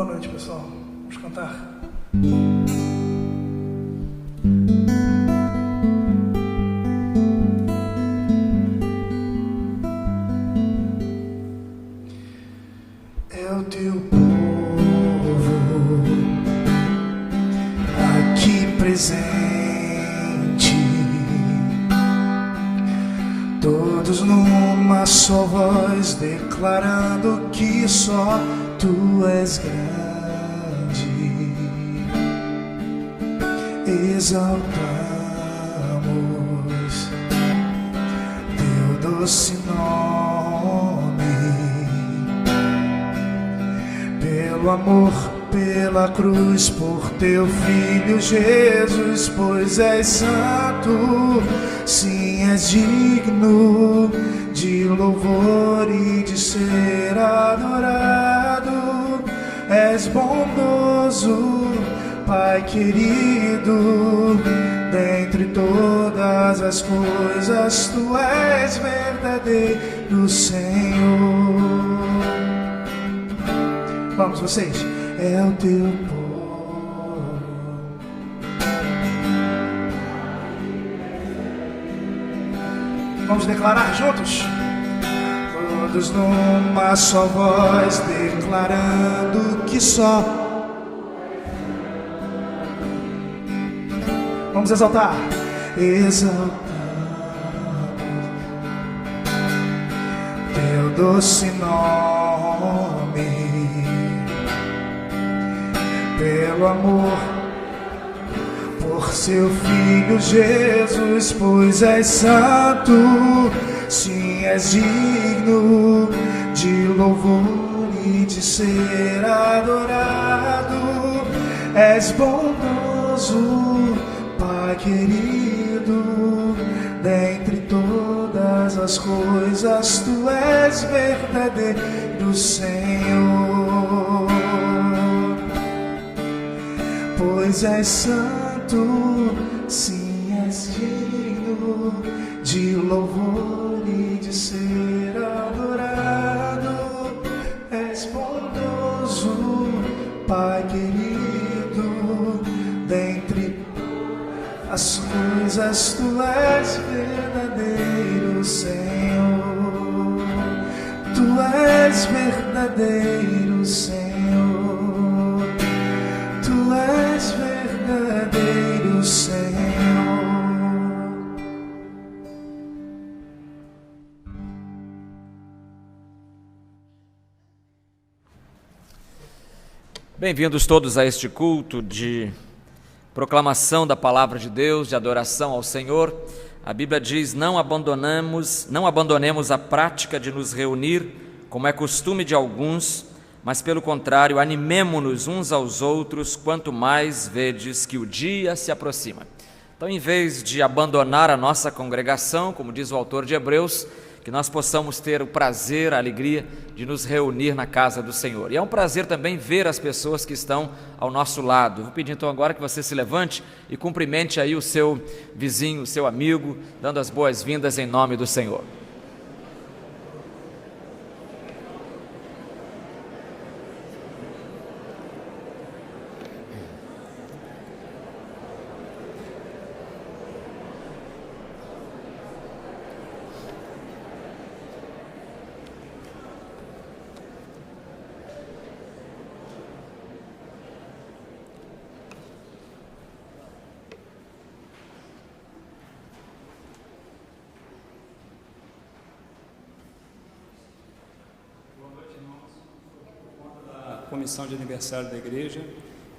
Boa noite, pessoal. Vamos cantar. É o teu povo aqui presente, todos numa só voz, declarando que só Tu és grande. Exaltamos Teu doce nome, pelo amor, pela cruz, por Teu Filho Jesus, pois és santo, sim, és digno de louvor e de ser adorado. És bondoso, Pai querido, dentre todas as coisas, Tu és verdadeiro Senhor. Vamos, vocês. É o Teu povo. Vamos declarar juntos? Todos numa só voz, declarando que só. Vamos exaltar. Exaltamos Teu doce nome, pelo amor, por Seu Filho Jesus, pois és santo, sim, és digno de louvor e de ser adorado. És bondoso, Pai querido, dentre todas as coisas, Tu és verdadeiro Senhor. Pois és santo, sim, és digno de louvor e de ser adorado. És bondoso, Pai querido, dentre as coisas, Tu és verdadeiro Senhor. Tu és verdadeiro Senhor. Tu és verdadeiro Senhor. Bem-vindos todos a este culto de proclamação da palavra de Deus, de adoração ao Senhor. A Bíblia diz: não abandonemos a prática de nos reunir, como é costume de alguns, mas pelo contrário, animemo-nos uns aos outros, quanto mais vedes que o dia se aproxima. Então, em vez de abandonar a nossa congregação, como diz o autor de Hebreus, que nós possamos ter o prazer, a alegria de nos reunir na casa do Senhor. E é um prazer também ver as pessoas que estão ao nosso lado. Vou pedir então agora que você se levante e cumprimente aí o seu vizinho, o seu amigo, dando as boas-vindas em nome do Senhor. Comissão de aniversário da igreja,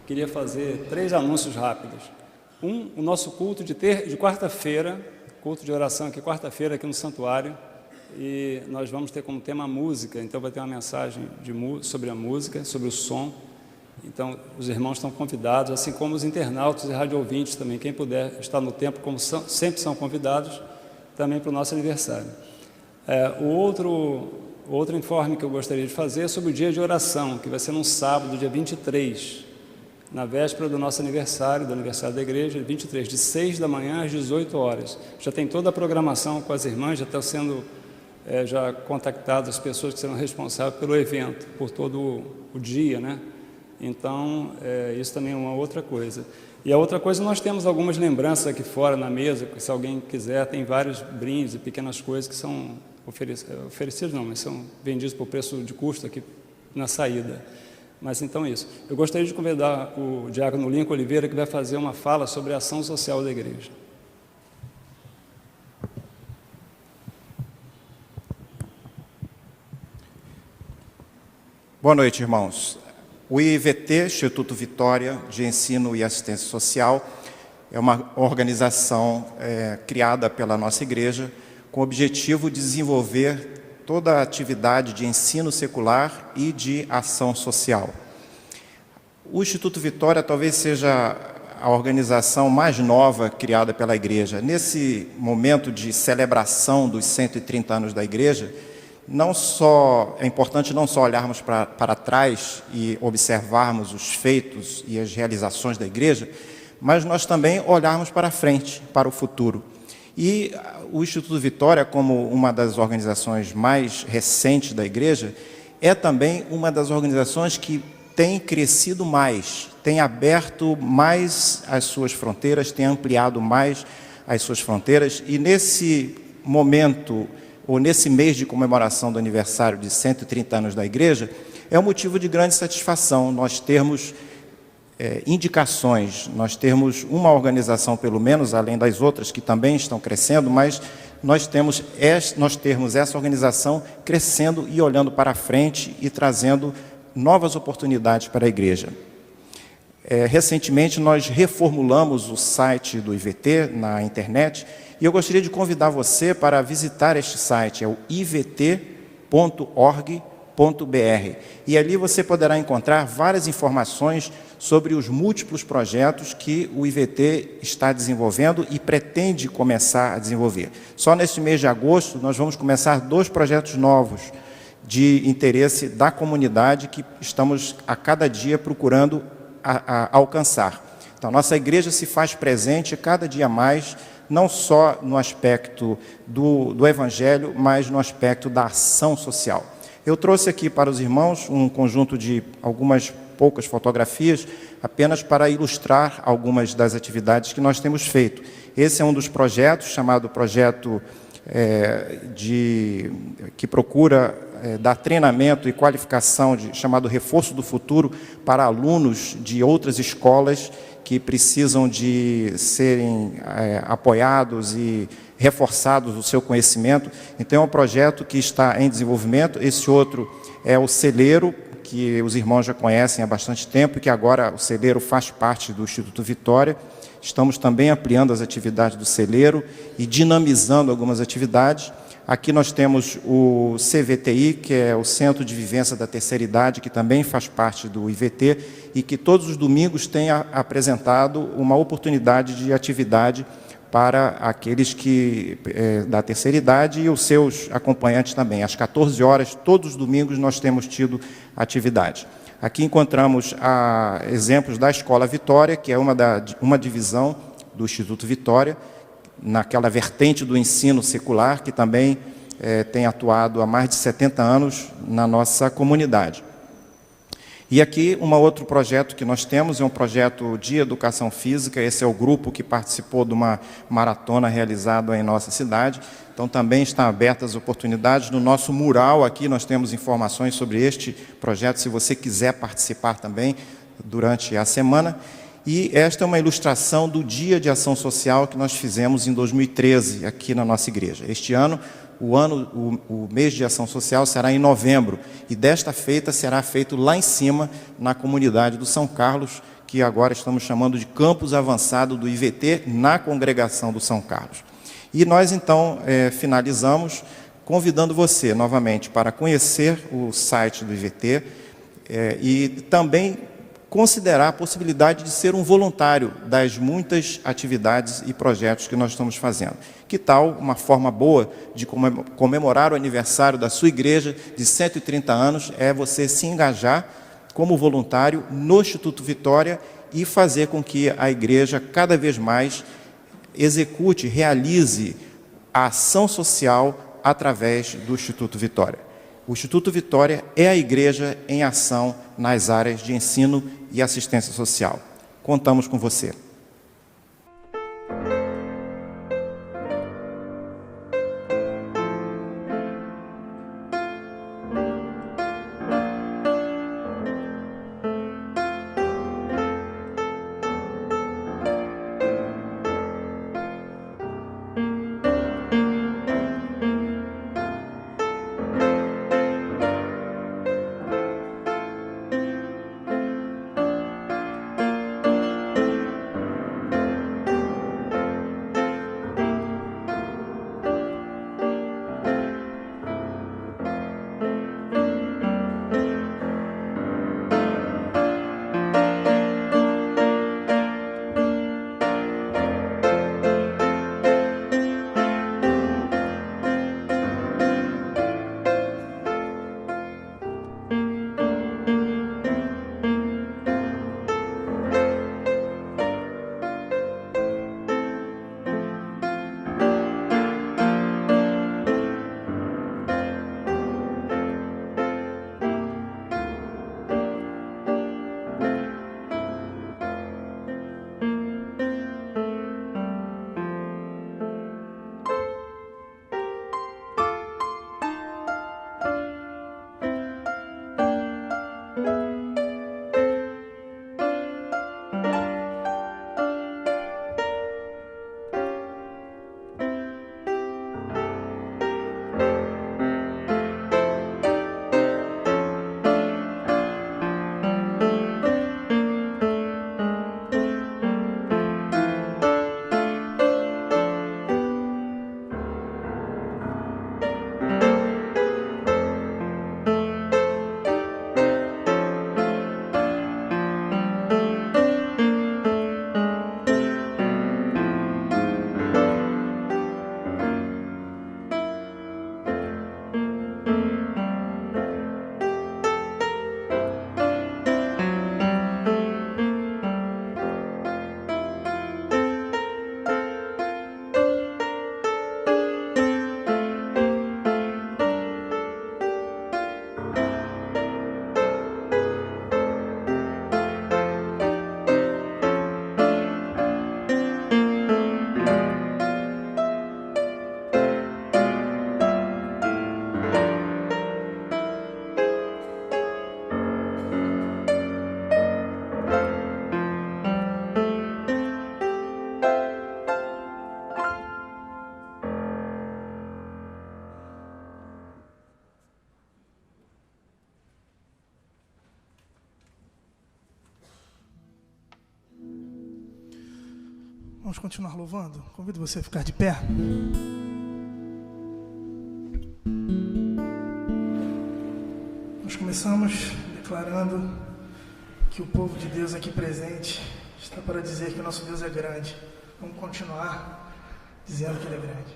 queria fazer 3 anúncios rápidos. O nosso culto de quarta-feira, culto de oração aqui, quarta-feira aqui no santuário, e nós vamos ter como tema a música, então vai ter uma mensagem sobre a música, sobre o som. Então os irmãos estão convidados, assim como os internautas e radio-ouvintes também, quem puder estar no tempo, como sempre são convidados, também para o nosso aniversário. O outro informe que eu gostaria de fazer é sobre o dia de oração, que vai ser no sábado, dia 23, na véspera do nosso aniversário, do aniversário da igreja, 23, de 6 da manhã às 18 horas. Já tem toda a programação com as irmãs, já estão sendo contactadas as pessoas que serão responsáveis pelo evento, por todo o dia, né? Então, isso também é uma outra coisa. E a outra coisa, nós temos algumas lembranças aqui fora na mesa, que se alguém quiser, tem vários brindes e pequenas coisas que são oferecidos, não, mas são vendidos por preço de custo aqui na saída. Mas então é isso. Eu gostaria de convidar o diácono Lincoln Oliveira, que vai fazer uma fala sobre a ação social da igreja. Boa noite, irmãos. O IVT, Instituto Vitória de Ensino e Assistência Social, é uma organização criada pela nossa igreja com o objetivo de desenvolver toda a atividade de ensino secular e de ação social. O Instituto Vitória talvez seja a organização mais nova criada pela igreja. Nesse momento de celebração dos 130 anos da igreja, é importante não só olharmos para trás e observarmos os feitos e as realizações da igreja, mas nós também olharmos para frente, para o futuro. E o Instituto Vitória, como uma das organizações mais recentes da igreja, é também uma das organizações que tem crescido mais, tem aberto mais as suas fronteiras, tem ampliado mais as suas fronteiras, e nesse momento, ou nesse mês de comemoração do aniversário de 130 anos da igreja, é um motivo de grande satisfação nós termos indicações, nós termos uma organização, pelo menos, além das outras que também estão crescendo, mas nós termos essa organização crescendo e olhando para frente e trazendo novas oportunidades para a igreja. Recentemente, nós reformulamos o site do IVT na internet, e eu gostaria de convidar você para visitar este site, é o ivt.org.br. E ali você poderá encontrar várias informações sobre os múltiplos projetos que o IVT está desenvolvendo e pretende começar a desenvolver. Só neste mês de agosto, nós vamos começar 2 projetos novos de interesse da comunidade que estamos a cada dia procurando alcançar. Então, nossa igreja se faz presente cada dia mais, não só no aspecto do Evangelho, mas no aspecto da ação social. Eu trouxe aqui para os irmãos um conjunto de algumas poucas fotografias, apenas para ilustrar algumas das atividades que nós temos feito. Esse é um dos projetos, chamado projeto que procura dar treinamento e qualificação, chamado Reforço do Futuro, para alunos de outras escolas que precisam de serem apoiados e reforçados o seu conhecimento. Então, é um projeto que está em desenvolvimento. Esse outro é o Celeiro, que os irmãos já conhecem há bastante tempo, e que agora o Celeiro faz parte do Instituto Vitória. Estamos também ampliando as atividades do Celeiro e dinamizando algumas atividades. Aqui nós temos o CVTI, que é o Centro de Vivência da Terceira Idade, que também faz parte do IVT, e que todos os domingos tem apresentado uma oportunidade de atividade para aqueles que da terceira idade e os seus acompanhantes também. Às 14 horas, todos os domingos, nós temos tido atividade. Aqui encontramos exemplos da Escola Vitória, que é uma divisão do Instituto Vitória, naquela vertente do ensino secular, que também tem atuado há mais de 70 anos na nossa comunidade. E aqui, outro projeto que nós temos é um projeto de educação física. Esse é o grupo que participou de uma maratona realizada em nossa cidade. Então, também estão abertas as oportunidades. No nosso mural aqui, nós temos informações sobre este projeto, se você quiser participar também durante a semana. E esta é uma ilustração do Dia de Ação Social que nós fizemos em 2013, aqui na nossa igreja. Este ano, o mês de ação social será em novembro, e desta feita será feito lá em cima, na comunidade do São Carlos, que agora estamos chamando de campus avançado do IVT, na congregação do São Carlos. E nós, então, finalizamos convidando você, novamente, para conhecer o site do IVT e também considerar a possibilidade de ser um voluntário das muitas atividades e projetos que nós estamos fazendo. Que tal uma forma boa de comemorar o aniversário da sua igreja de 130 anos é você se engajar como voluntário no Instituto Vitória e fazer com que a igreja cada vez mais realize a ação social através do Instituto Vitória. O Instituto Vitória é a igreja em ação nas áreas de ensino e assistência social. Contamos com você. Vamos continuar louvando? Convido você a ficar de pé. Nós começamos declarando que o povo de Deus aqui presente está para dizer que o nosso Deus é grande. Vamos continuar dizendo que Ele é grande.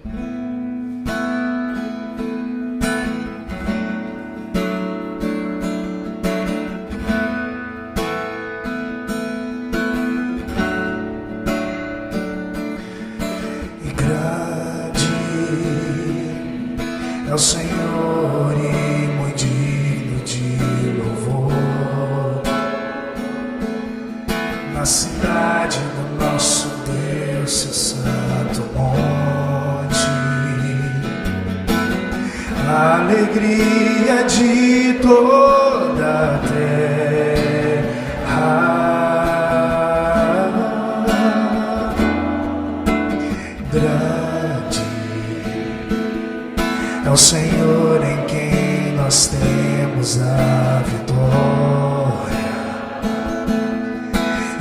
É o Senhor e muito digno de louvor na cidade do nosso Deus, seu santo monte. A alegria de toda a terra. Grande é o Senhor em quem nós temos a vitória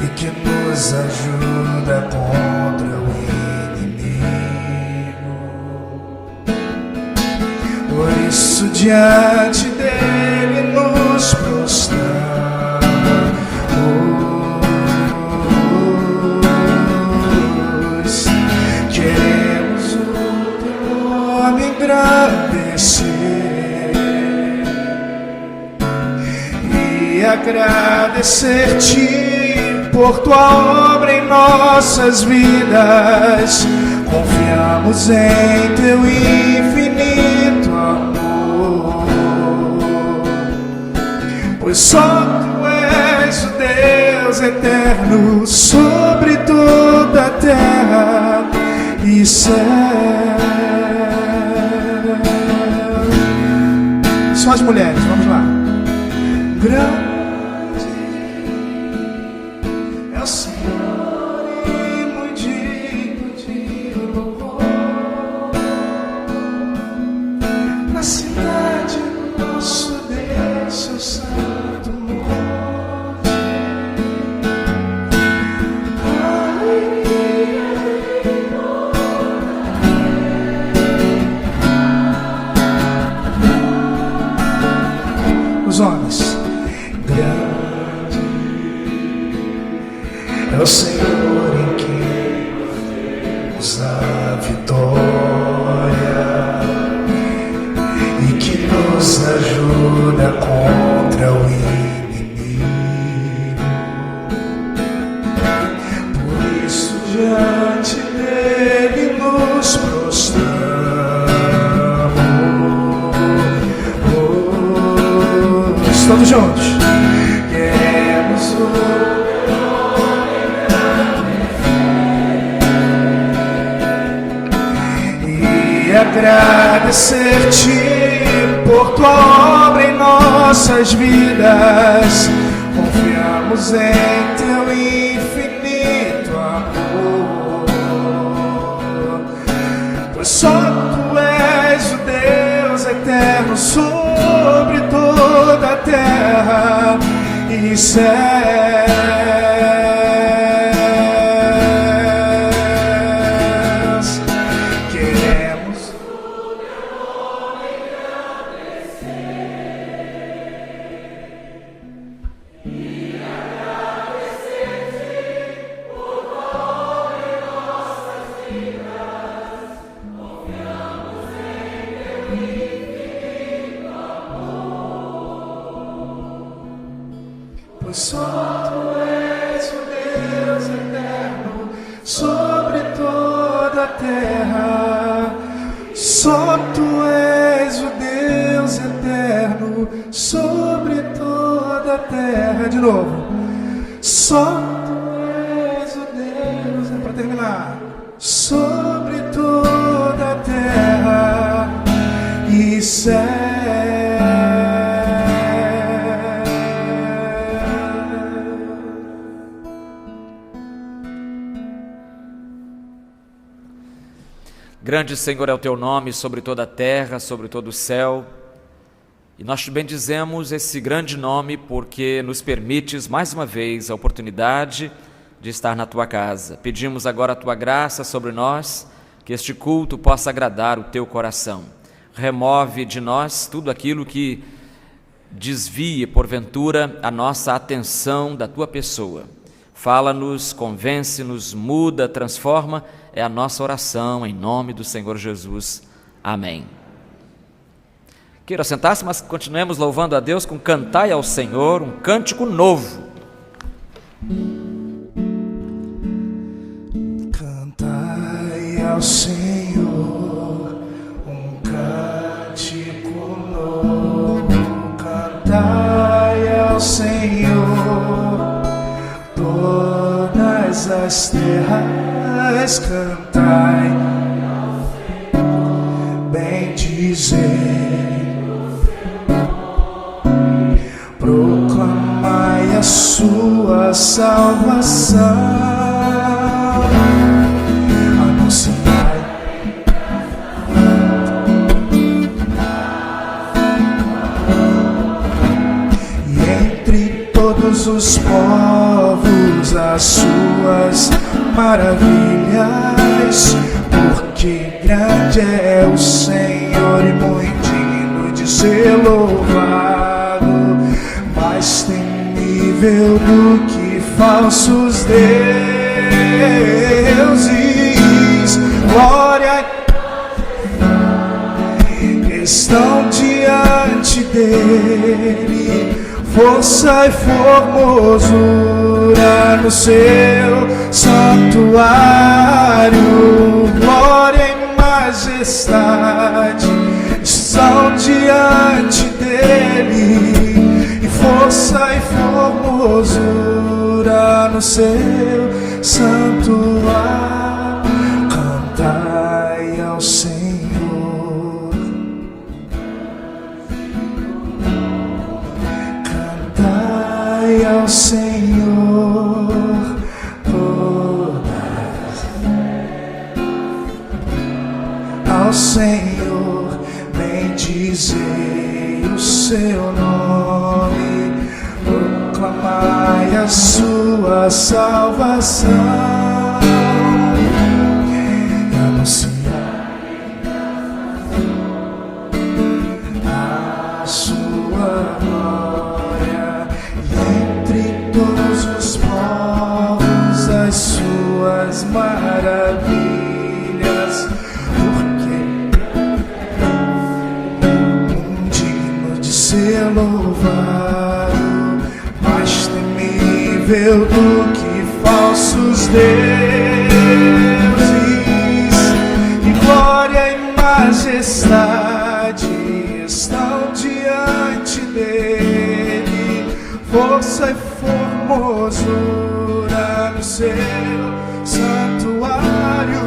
e que nos ajuda contra o inimigo. Por isso diante dele nos prostramos. Queremos o teu nome engrandecer e agradecer-te por tua obra em nossas vidas. Confiamos em teu infinito amor. pois só Tu és o Deus eterno sobre toda a terra e céu. Só as mulheres, vamos lá. Grande é o Senhor e muito digno de louvor. Na cidade do nosso Deus, seu santo monte. Os homens. Grande é o Senhor em quem temos a vitória e que nos ajuda contra o inimigo. Por isso diante dele nos prostramos. Todos juntos. Queremos e agradecer-te por tua obra em nossas vidas. Confiamos em teu infinito amor, pois só tu és o Deus eterno sobre toda a terra e céus. Queremos e agradecer-te por tua obra em nossas vidas. Confiamos em teu infinito amor, pois só tu és o Deus eterno sobre toda a terra. Só tu és o Deus eterno sobre toda a terra. De novo. Só tu és o Deus, para terminar, sobre toda a terra e céu. Grande, Senhor, é o teu nome sobre toda a terra, sobre todo o céu. E nós te bendizemos esse grande nome porque nos permites mais uma vez a oportunidade de estar na tua casa. Pedimos agora a tua graça sobre nós, que este culto possa agradar o teu coração. Remove de nós tudo aquilo que desvie, porventura, a nossa atenção da tua pessoa. Fala-nos, convence-nos, muda, transforma. É a nossa oração em nome do Senhor Jesus. Amém. Queira sentar-se, mas continuemos louvando a Deus com Cantai ao Senhor, um cântico novo. Cantai ao Senhor, um cântico novo. Cantai ao Senhor, todas as terras. Cantai, bendizei, proclamai a sua salvação, anunciai e entre todos os povos as suas maravilhas, porque grande é o Senhor e muito digno de ser louvado, mais temível do que falsos deuses. Glória estão diante dele, força e formosura no seu santuário. Glória e majestade estão diante dele, e força força e formosura no seu santuário. Cantai ao Senhor, cantai ao Senhor todas, ao Senhor bendizei o seu nome, proclamai a sua salvação, e anunciai a sua glória, e entre todos os povos as suas maravilhas, ser louvado, mais temível do que falsos deuses, e glória e majestade estão diante dele, força e formosura no seu santuário,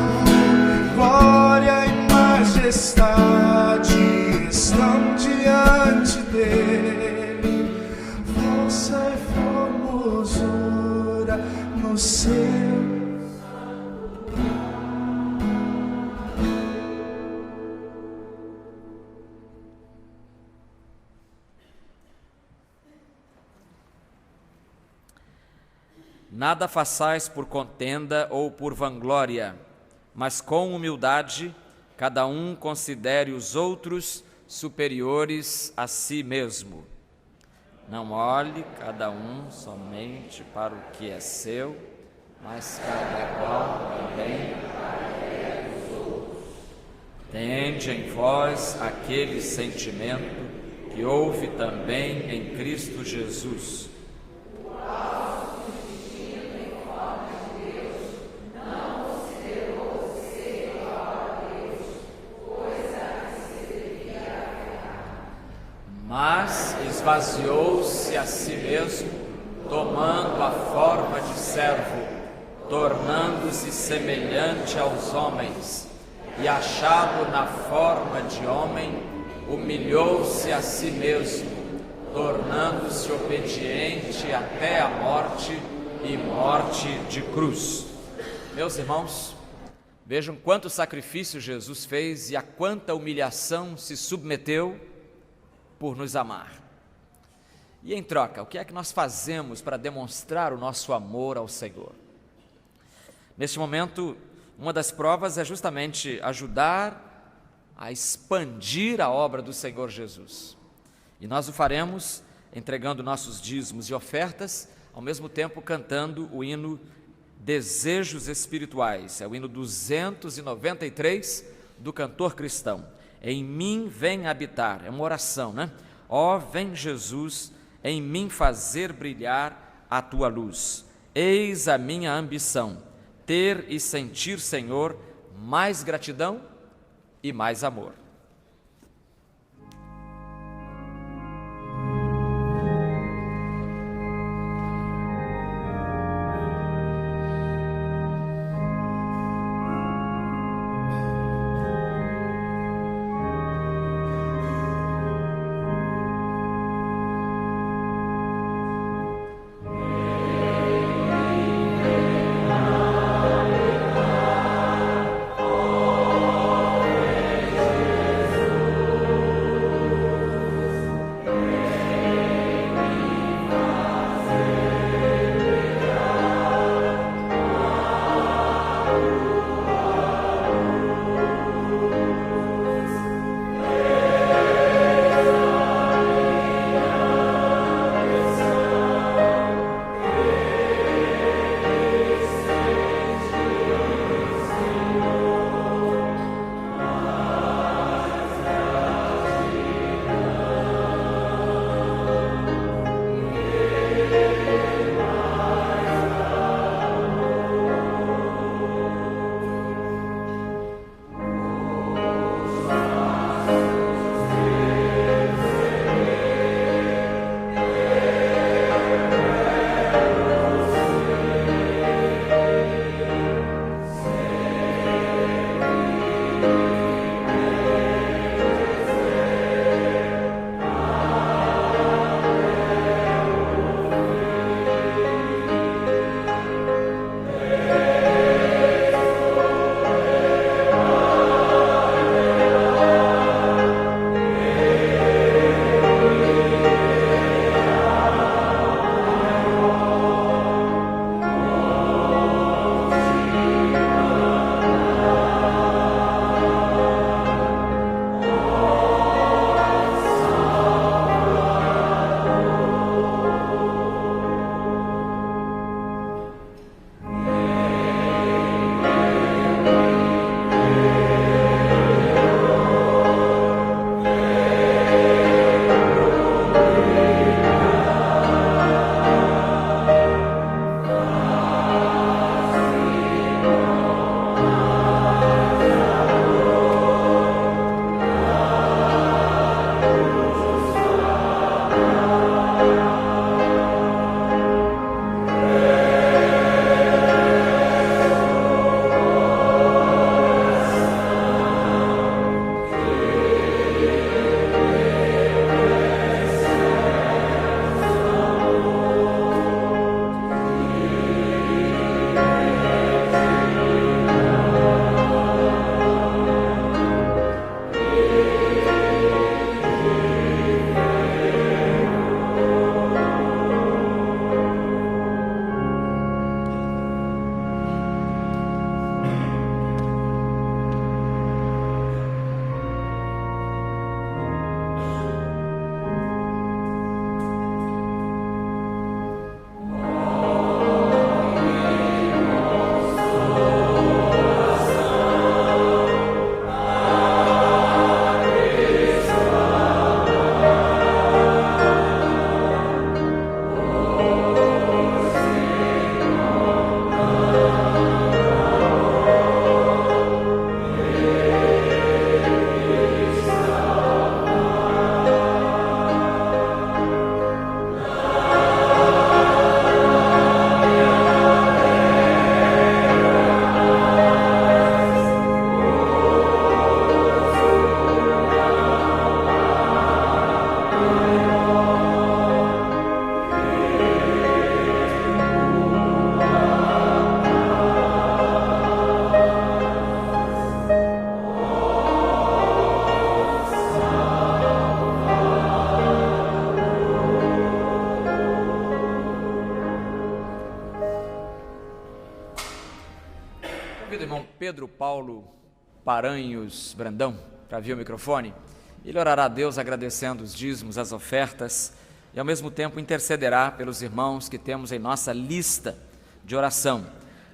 glória e majestade estão diante dele, força e formosura no seu. Nada façais por contenda ou por vanglória, mas com humildade cada um considere os outros superiores a si mesmo. Não olhe cada um somente para o que é seu, mas cada qual também para os outros. Tende em vós aquele sentimento que houve também em Cristo Jesus, mas esvaziou-se a si mesmo, tomando a forma de servo, tornando-se semelhante aos homens, e achado na forma de homem, humilhou-se a si mesmo, tornando-se obediente até a morte e morte de cruz. Meus irmãos, vejam quanto sacrifício Jesus fez e a quanta humilhação se submeteu por nos amar. E em troca, o que é que nós fazemos para demonstrar o nosso amor ao Senhor? Neste momento, uma das provas é justamente ajudar a expandir a obra do Senhor Jesus. E nós o faremos entregando nossos dízimos e ofertas, ao mesmo tempo cantando o hino Desejos Espirituais. É o hino 293 do cantor cristão. Em mim vem habitar, é uma oração, né? Ó, vem Jesus, em mim fazer brilhar a tua luz. Eis a minha ambição, ter e sentir, Senhor, mais gratidão e mais amor. Pedro Paulo Paranhos Brandão para vir ao microfone. Ele orará a Deus agradecendo os dízimos, as ofertas e ao mesmo tempo intercederá pelos irmãos que temos em nossa lista de oração: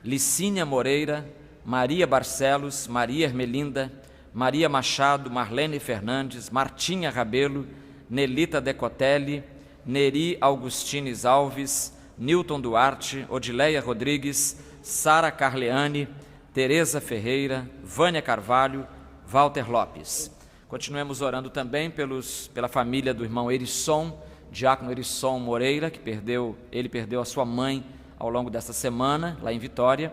Licínia Moreira, Maria Barcelos, Maria Ermelinda, Maria Machado, Marlene Fernandes, Martinha Rabelo, Nelita Decotelli, Neri Augustines Alves, Nilton Duarte, Odileia Rodrigues, Sara Carleane, Tereza Ferreira, Vânia Carvalho, Walter Lopes. Continuemos orando também pela família do irmão Erisson, diácono Erisson Moreira, que perdeu a sua mãe ao longo desta semana, lá em Vitória.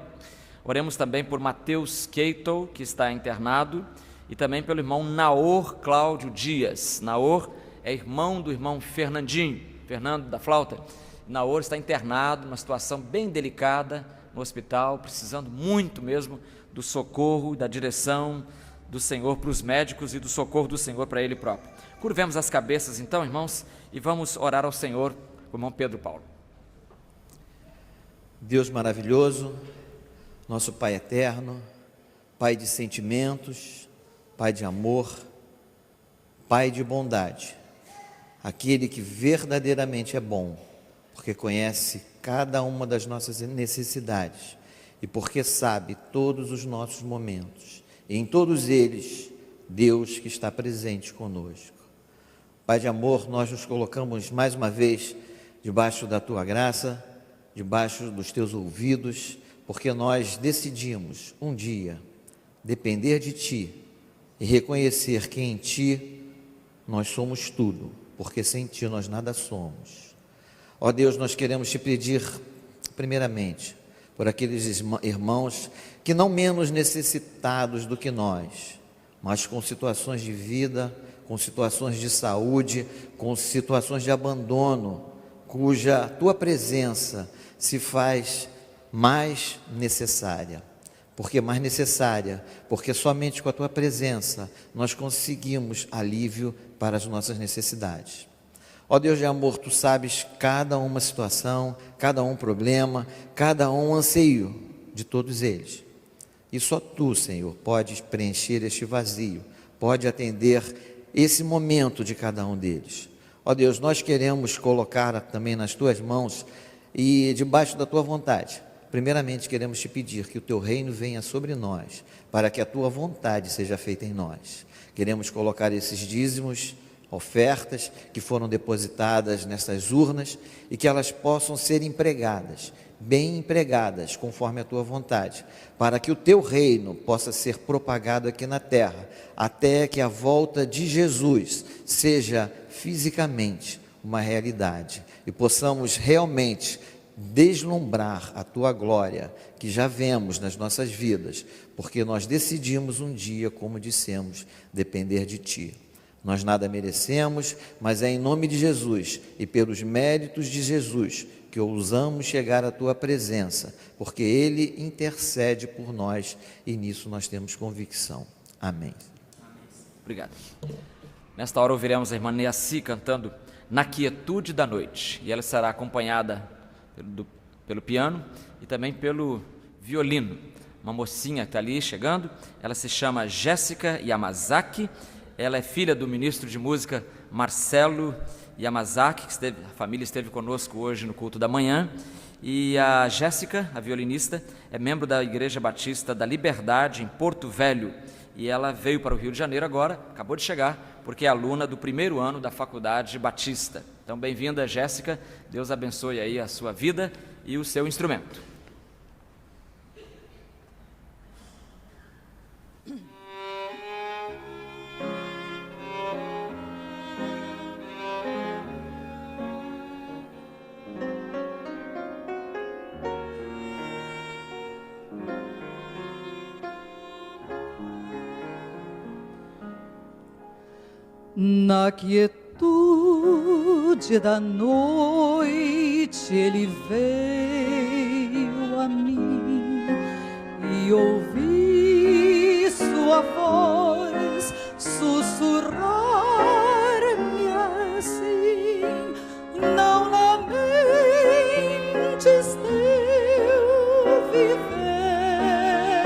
Oremos também por Mateus Keitel, que está internado, e também pelo irmão Naor Cláudio Dias. Naor é irmão do irmão Fernando da flauta. Naor está internado, numa situação bem delicada no hospital, precisando muito mesmo do socorro, da direção do Senhor para os médicos e do socorro do Senhor para ele próprio. Curvemos as cabeças então, irmãos, e vamos orar ao Senhor, com o irmão Pedro Paulo. Deus maravilhoso, nosso Pai eterno, Pai de sentimentos, Pai de amor, Pai de bondade, aquele que verdadeiramente é bom, porque conhece cada uma das nossas necessidades e porque sabe todos os nossos momentos, e em todos eles, Deus que está presente conosco. Pai de amor, nós nos colocamos mais uma vez debaixo da Tua graça, debaixo dos Teus ouvidos, porque nós decidimos um dia depender de Ti e reconhecer que em Ti nós somos tudo, porque sem Ti nós nada somos. Ó Deus, nós queremos Te pedir, primeiramente, por aqueles irmãos que não menos necessitados do que nós, mas com situações de vida, com situações de saúde, com situações de abandono, cuja Tua presença se faz mais necessária. Por que mais necessária? Porque somente com a Tua presença nós conseguimos alívio para as nossas necessidades. Ó Deus de amor, Tu sabes cada uma situação, cada um problema, cada um anseio de todos eles. E só Tu, Senhor, podes preencher este vazio, pode atender esse momento de cada um deles. Ó Deus, nós queremos colocar também nas Tuas mãos e debaixo da Tua vontade. Primeiramente queremos Te pedir que o Teu reino venha sobre nós, para que a Tua vontade seja feita em nós. Queremos colocar esses dízimos, ofertas que foram depositadas nessas urnas e que elas possam ser empregadas, bem empregadas, conforme a Tua vontade, para que o Teu reino possa ser propagado aqui na terra, até que a volta de Jesus seja fisicamente uma realidade e possamos realmente deslumbrar a Tua glória, que já vemos nas nossas vidas, porque nós decidimos um dia, como dissemos, depender de Ti. Nós nada merecemos, mas é em nome de Jesus e pelos méritos de Jesus que ousamos chegar à Tua presença, porque Ele intercede por nós e nisso nós temos convicção. Amém. Obrigado. Nesta hora ouviremos a irmã Neaci cantando Na Quietude da Noite, e ela será acompanhada pelo piano e também pelo violino. Uma mocinha que está ali chegando, ela se chama Jéssica Yamazaki. Ela é filha do ministro de música Marcelo Yamazaki, a família esteve conosco hoje no culto da manhã. E a Jéssica, a violinista, é membro da Igreja Batista da Liberdade, em Porto Velho. E ela veio para o Rio de Janeiro agora, acabou de chegar, porque é aluna do primeiro ano da Faculdade Batista. Então, bem-vinda, Jéssica. Deus abençoe aí a sua vida e o seu instrumento. Na quietude da noite ele veio a mim e ouvi sua voz sussurrar-me assim: não lamentes teu viver,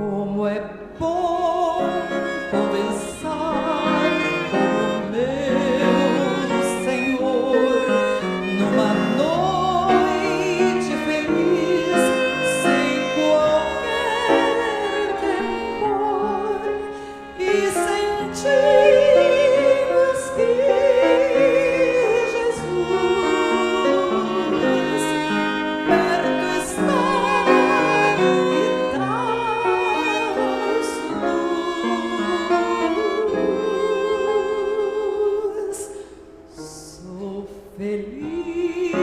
Como é bom conversar com o meu Senhor numa noite feliz, sem qualquer temor, e sentimos que Jesus perto está e traz luz. Sou feliz que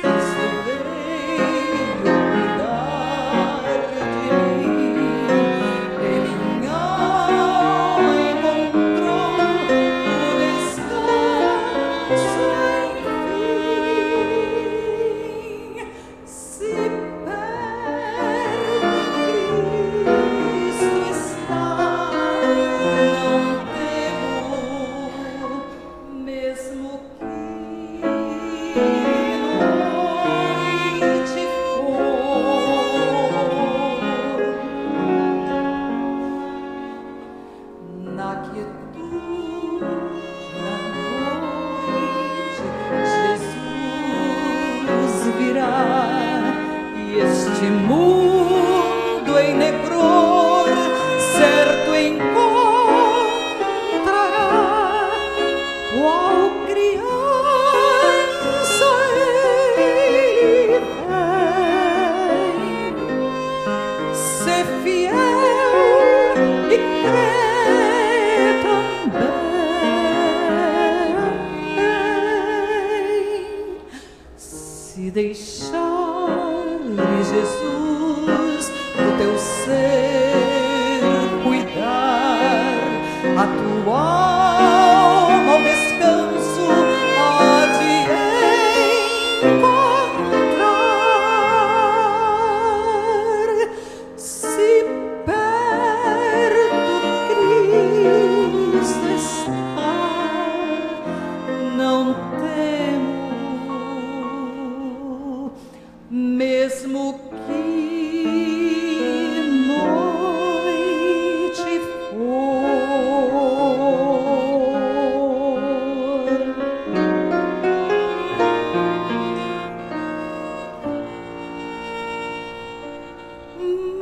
Cristo veio cuidar de mim. Em minha alma encontrou o descanso enfim. Se perto Cristo está, não temo, mesmo que noite for. Na quietude da noite, Jesus virá, e este mundo em negror certo encontrará, qual criança ele vem. Ser fiel e crer também. Se deixar Jesus do teu ser cuidar, a tua alma ao descanso há de encontrar. Se perto Cristo está, não temo, mesmo que noite for.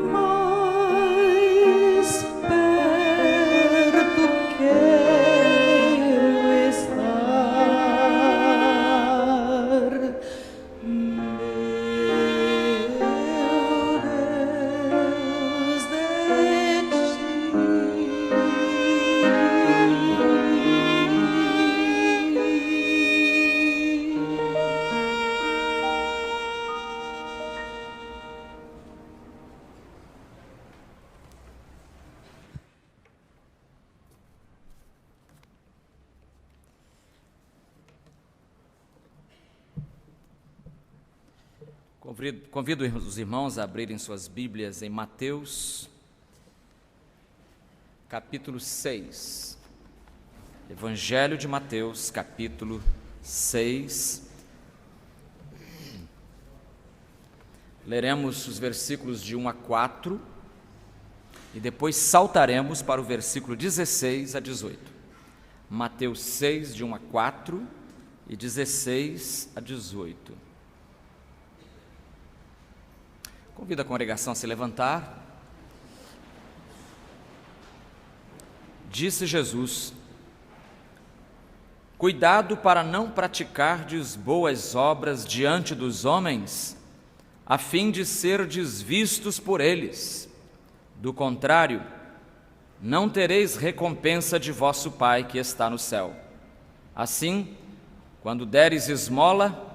Mais perto quero estar, meu Deus, de Convido os irmãos a abrirem suas Bíblias em Mateus, capítulo 6. Evangelho de Mateus, capítulo 6. Leremos os versículos de 1 a 4 e depois saltaremos para o versículo 16 a 18. Mateus 6, de 1 a 4 e 16 a 18. Convido a congregação a se levantar. Disse Jesus: cuidado para não praticardes boas obras diante dos homens, a fim de serdes vistos por eles. Do contrário, não tereis recompensa de vosso Pai que está no céu. Assim, quando deres esmola,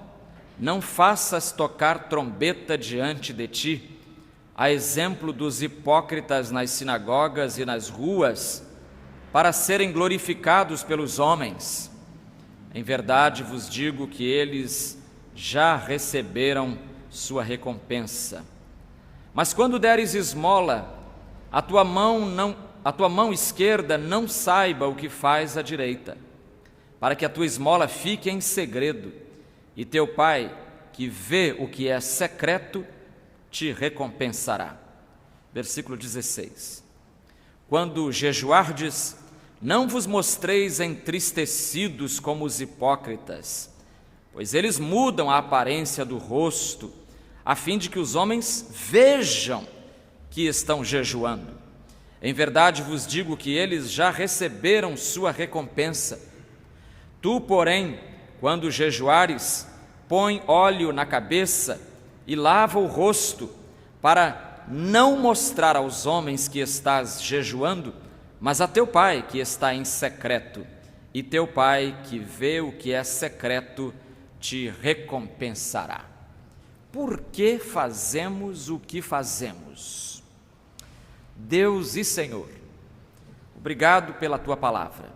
não faças tocar trombeta diante de ti, a exemplo dos hipócritas nas sinagogas e nas ruas, para serem glorificados pelos homens. Em verdade vos digo que eles já receberam sua recompensa. Mas quando deres esmola, a tua mão esquerda não saiba o que faz a direita, para que a tua esmola fique em segredo, e teu Pai, que vê o que é secreto, te recompensará. versículo 16. Quando jejuardes, não vos mostreis entristecidos como os hipócritas, pois eles mudam a aparência do rosto, a fim de que os homens vejam que estão jejuando. Em verdade vos digo que eles já receberam sua recompensa. Tu, porém, quando jejuares, põe óleo na cabeça e lava o rosto, para não mostrar aos homens que estás jejuando, mas a teu Pai que está em secreto, e teu Pai que vê o que é secreto te recompensará. Por que fazemos o que fazemos? Deus e Senhor, obrigado pela tua palavra,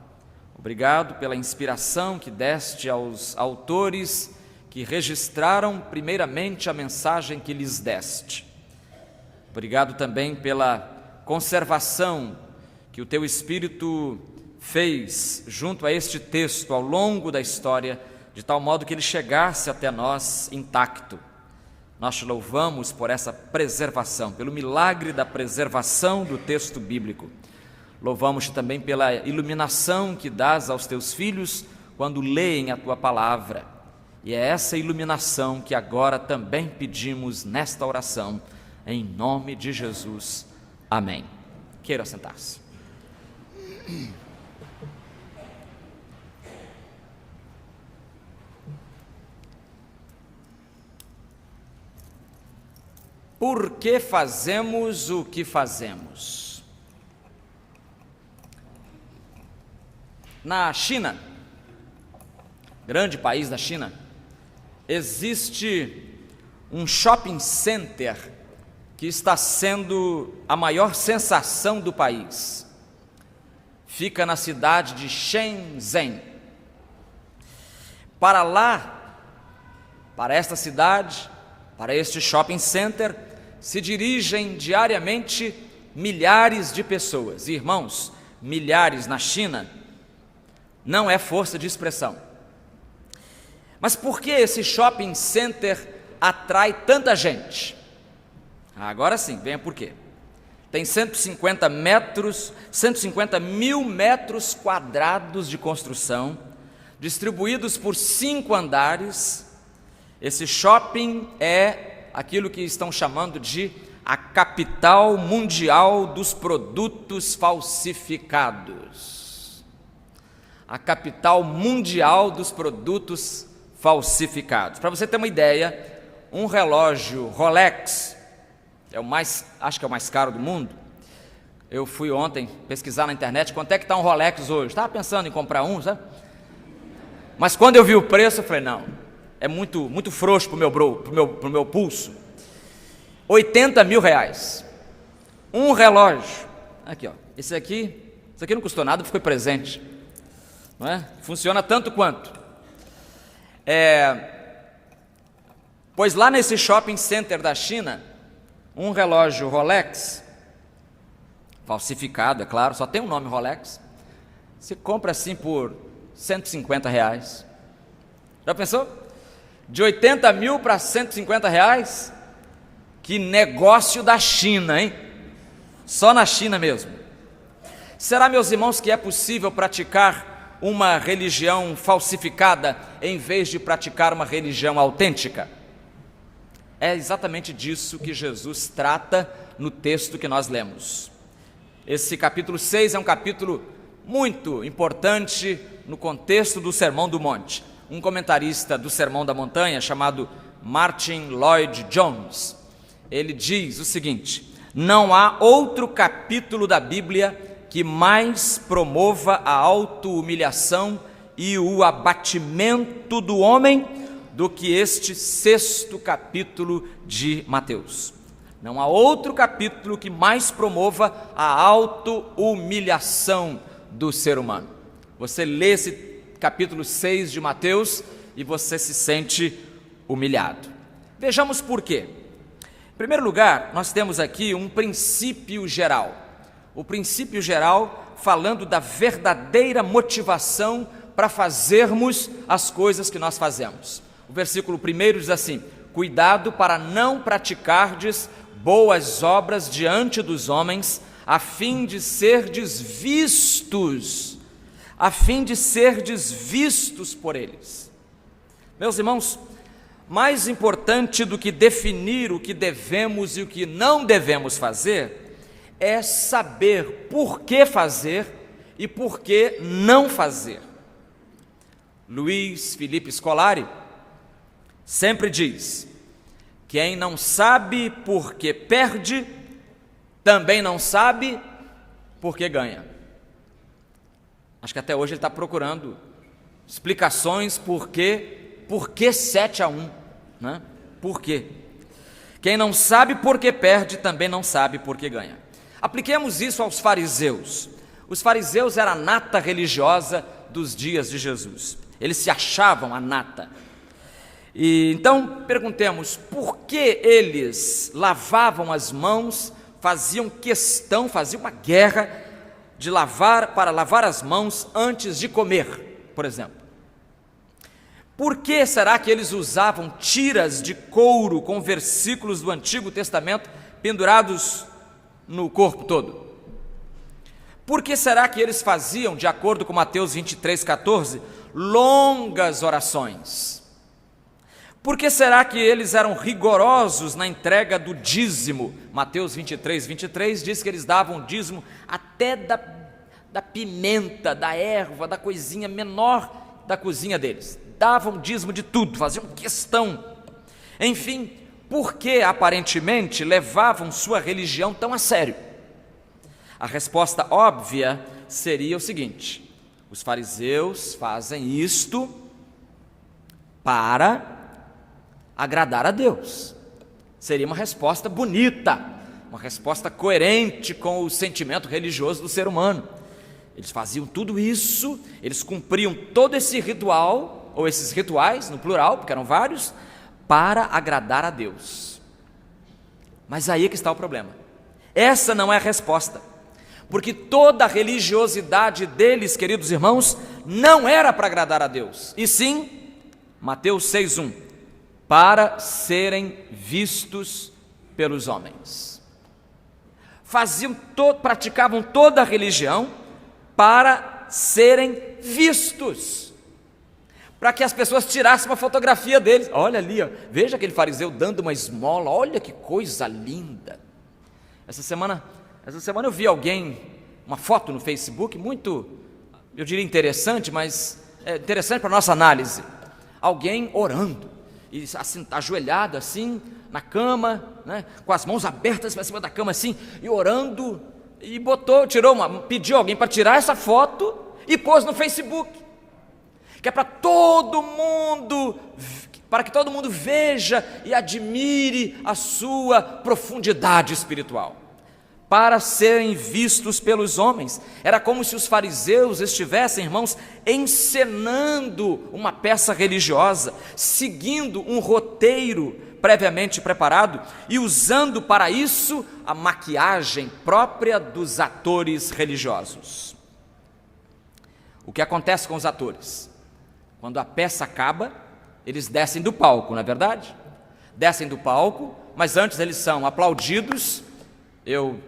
obrigado pela inspiração que deste aos autores que registraram primeiramente a mensagem que lhes deste. Obrigado também pela conservação que o teu Espírito fez junto a este texto ao longo da história, de tal modo que ele chegasse até nós intacto. Nós te louvamos por essa preservação, pelo milagre da preservação do texto bíblico. Louvamos-te também pela iluminação que dás aos teus filhos quando leem a tua palavra. E é essa iluminação que agora também pedimos nesta oração, em nome de Jesus. Amém. Queira sentar-se. Por que fazemos o que fazemos? Na China, grande país da China, existe um shopping center que está sendo a maior sensação do país. Fica na cidade de Shenzhen. Para lá, para esta cidade, para este shopping center, se dirigem diariamente milhares de pessoas. Irmãos, milhares na China não é força de expressão. Mas por que esse shopping center atrai tanta gente? Agora sim, venha por quê. Tem 150 mil metros quadrados de construção, distribuídos por 5 andares. Esse shopping é aquilo que estão chamando de a capital mundial dos produtos falsificados. A capital mundial dos produtos falsificados. Para você ter uma ideia, um relógio Rolex, acho que é o mais caro do mundo. Eu fui ontem pesquisar na internet quanto é que está um Rolex hoje. Estava pensando em comprar um, sabe? Mas quando eu vi o preço, eu falei, não, é muito frouxo para o meu pulso. R$80 mil. Um relógio. Aqui, ó. Esse aqui não custou nada, foi presente. Não é? Funciona tanto quanto. Pois lá nesse shopping center da China, um relógio Rolex, falsificado, é claro, só tem um nome Rolex, você compra assim por R$150. Já pensou? De 80 mil para R$150? Que negócio da China, hein? Só na China mesmo. Será, meus irmãos, que é possível praticar uma religião falsificada em vez de praticar uma religião autêntica? É exatamente disso que Jesus trata no texto que nós lemos. Esse capítulo 6 é um capítulo muito importante no contexto do Sermão do Monte. Um comentarista do Sermão da Montanha, chamado Martin Lloyd-Jones, ele diz o seguinte: não há outro capítulo da Bíblia que mais promova a auto-humilhação e o abatimento do homem do que este 6º capítulo de Mateus. Não há outro capítulo que mais promova a auto-humilhação do ser humano. Você lê esse capítulo 6 de Mateus e você se sente humilhado. Vejamos por quê. Em primeiro lugar, nós temos aqui um princípio geral. O princípio geral falando da verdadeira motivação para fazermos as coisas que nós fazemos. O versículo 1 diz assim: cuidado para não praticardes boas obras diante dos homens, a fim de serdes vistos, por eles. Meus irmãos, mais importante do que definir o que devemos e o que não devemos fazer, é saber por que fazer e por que não fazer. Luiz Felipe Scolari sempre diz: quem não sabe por que perde, também não sabe por que ganha. Acho que até hoje ele está procurando explicações por que 7-1, né? Por quê? Quem não sabe por que perde, também não sabe por que ganha. Apliquemos isso aos fariseus. Os fariseus eram a nata religiosa dos dias de Jesus. Eles se achavam a nata. E então perguntemos, por que eles lavavam as mãos, faziam uma guerra para lavar as mãos antes de comer, por exemplo? Por que será que eles usavam tiras de couro com versículos do Antigo Testamento pendurados no corpo todo? Por que será que eles faziam, de acordo com Mateus 23,14, longas orações? Por que será que eles eram rigorosos na entrega do dízimo? Mateus 23 diz que eles davam dízimo até da pimenta, da erva, da coisinha menor da cozinha deles. Davam dízimo de tudo, faziam questão. Enfim, por que aparentemente levavam sua religião tão a sério? A resposta óbvia seria o seguinte: os fariseus fazem isto para agradar a Deus. Seria uma resposta bonita, uma resposta coerente com o sentimento religioso do ser humano. Eles faziam tudo isso, eles cumpriam todo esse ritual, ou esses rituais, no plural, porque eram vários, para agradar a Deus. Mas aí é que está o problema. Essa não é a resposta, porque toda a religiosidade deles, queridos irmãos, não era para agradar a Deus, e sim, Mateus 6,1, para serem vistos pelos homens. Praticavam toda a religião para serem vistos, para que as pessoas tirassem uma fotografia deles. Olha ali, ó, veja aquele fariseu dando uma esmola, olha que coisa linda. Essa semana eu vi uma foto no Facebook, muito, eu diria interessante, mas é interessante para a nossa análise. Alguém orando, e assim, ajoelhado assim, na cama, né, com as mãos abertas para cima da cama assim, e orando, e pediu alguém para tirar essa foto e pôs no Facebook, que é para que todo mundo veja e admire a sua profundidade espiritual, para serem vistos pelos homens. Era como se os fariseus estivessem, irmãos, encenando uma peça religiosa, seguindo um roteiro previamente preparado e usando para isso a maquiagem própria dos atores religiosos. O que acontece com os atores? Quando a peça acaba, eles descem do palco, não é verdade? Descem do palco, mas antes eles são aplaudidos. Eu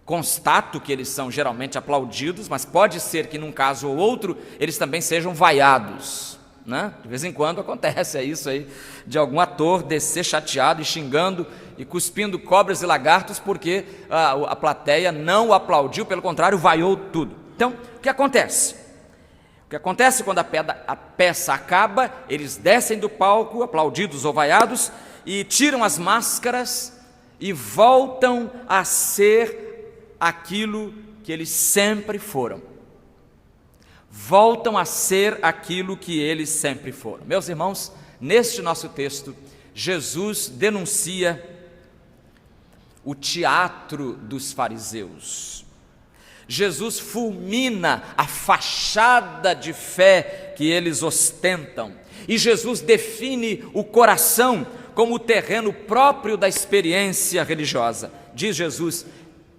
constato que eles são geralmente aplaudidos, mas pode ser que num caso ou outro eles também sejam vaiados, né? De vez em quando acontece isso aí, de algum ator descer chateado e xingando e cuspindo cobras e lagartos porque a plateia não o aplaudiu, pelo contrário, vaiou tudo. Então, o que acontece? O que acontece quando a peça acaba, eles descem do palco, aplaudidos ou vaiados, e tiram as máscaras e voltam a ser aquilo que eles sempre foram. Voltam a ser aquilo que eles sempre foram. Meus irmãos, neste nosso texto, Jesus denuncia o teatro dos fariseus. Jesus fulmina a fachada de fé que eles ostentam. E Jesus define o coração como o terreno próprio da experiência religiosa. Diz Jesus: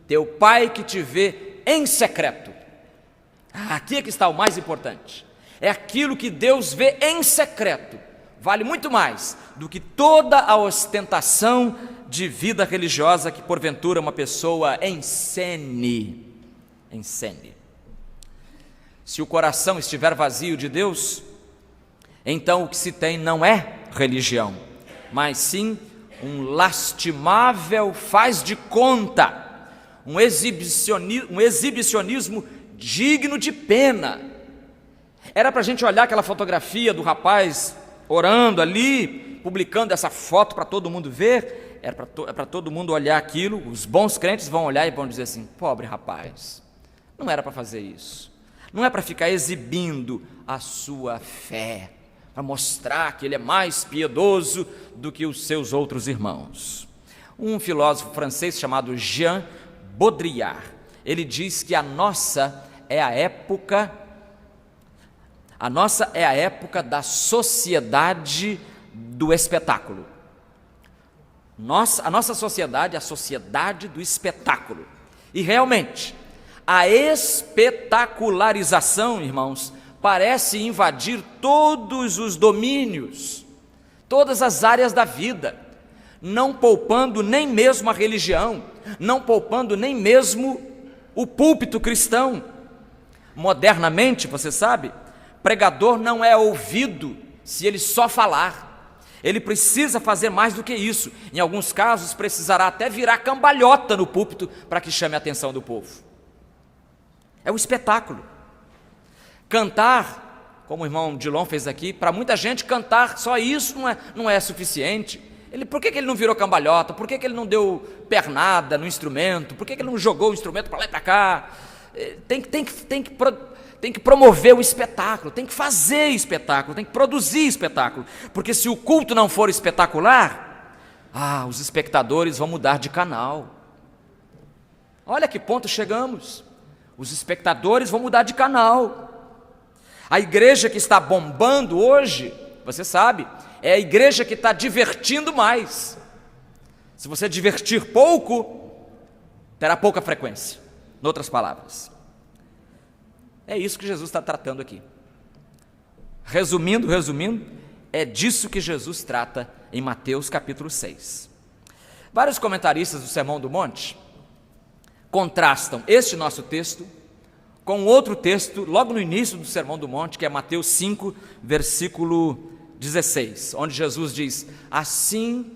teu Pai que te vê em secreto. Aqui é que está o mais importante. É aquilo que Deus vê em secreto. Vale muito mais do que toda a ostentação de vida religiosa que porventura uma pessoa ensene. Se o coração estiver vazio de Deus, então o que se tem não é religião, mas sim um lastimável faz de conta, um exibicionismo digno de pena. Era para a gente olhar aquela fotografia do rapaz orando ali, publicando essa foto para todo mundo ver, era para todo mundo olhar aquilo. Os bons crentes vão olhar e vão dizer assim: pobre rapaz, não era para fazer isso, não é para ficar exibindo a sua fé, para mostrar que ele é mais piedoso do que os seus outros irmãos. Um filósofo francês chamado Jean Baudrillard, ele diz que a nossa é a época da sociedade do espetáculo. A nossa sociedade é a sociedade do espetáculo. E realmente, a espetacularização, irmãos, parece invadir todos os domínios, todas as áreas da vida, não poupando nem mesmo a religião, não poupando nem mesmo o púlpito cristão. Modernamente, você sabe, pregador não é ouvido se ele só falar. Ele precisa fazer mais do que isso. Em alguns casos, precisará até virar cambalhota no púlpito para que chame a atenção do povo. É o espetáculo. Cantar, como o irmão Dilon fez aqui, para muita gente cantar só isso não é suficiente. Por que ele não virou cambalhota? Por que ele não deu pernada no instrumento? Por que ele não jogou o instrumento para lá e para cá? Tem que promover o espetáculo, tem que fazer espetáculo, tem que produzir espetáculo, porque se o culto não for espetacular, os espectadores vão mudar de canal. Olha que ponto chegamos, os espectadores vão mudar de canal. A igreja que está bombando hoje, você sabe, é a igreja que está divertindo mais. Se você divertir pouco, terá pouca frequência. Em outras palavras, é isso que Jesus está tratando aqui. Resumindo, é disso que Jesus trata em Mateus capítulo 6. Vários comentaristas do Sermão do Monte contrastam este nosso texto com outro texto logo no início do Sermão do Monte, que é Mateus 5, versículo 16, onde Jesus diz: assim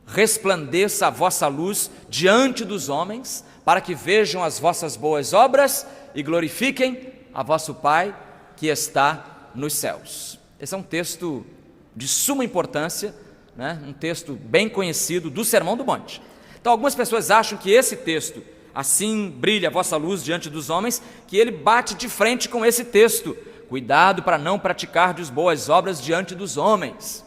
resplandeça a vossa luz diante dos homens, para que vejam as vossas boas obras e glorifiquem a vosso Pai que está nos céus. Esse é um texto de suma importância, né? Um texto bem conhecido do Sermão do Monte. Então algumas pessoas acham que esse texto, assim brilha a vossa luz diante dos homens, que ele bate de frente com esse texto: cuidado para não praticardes boas obras diante dos homens.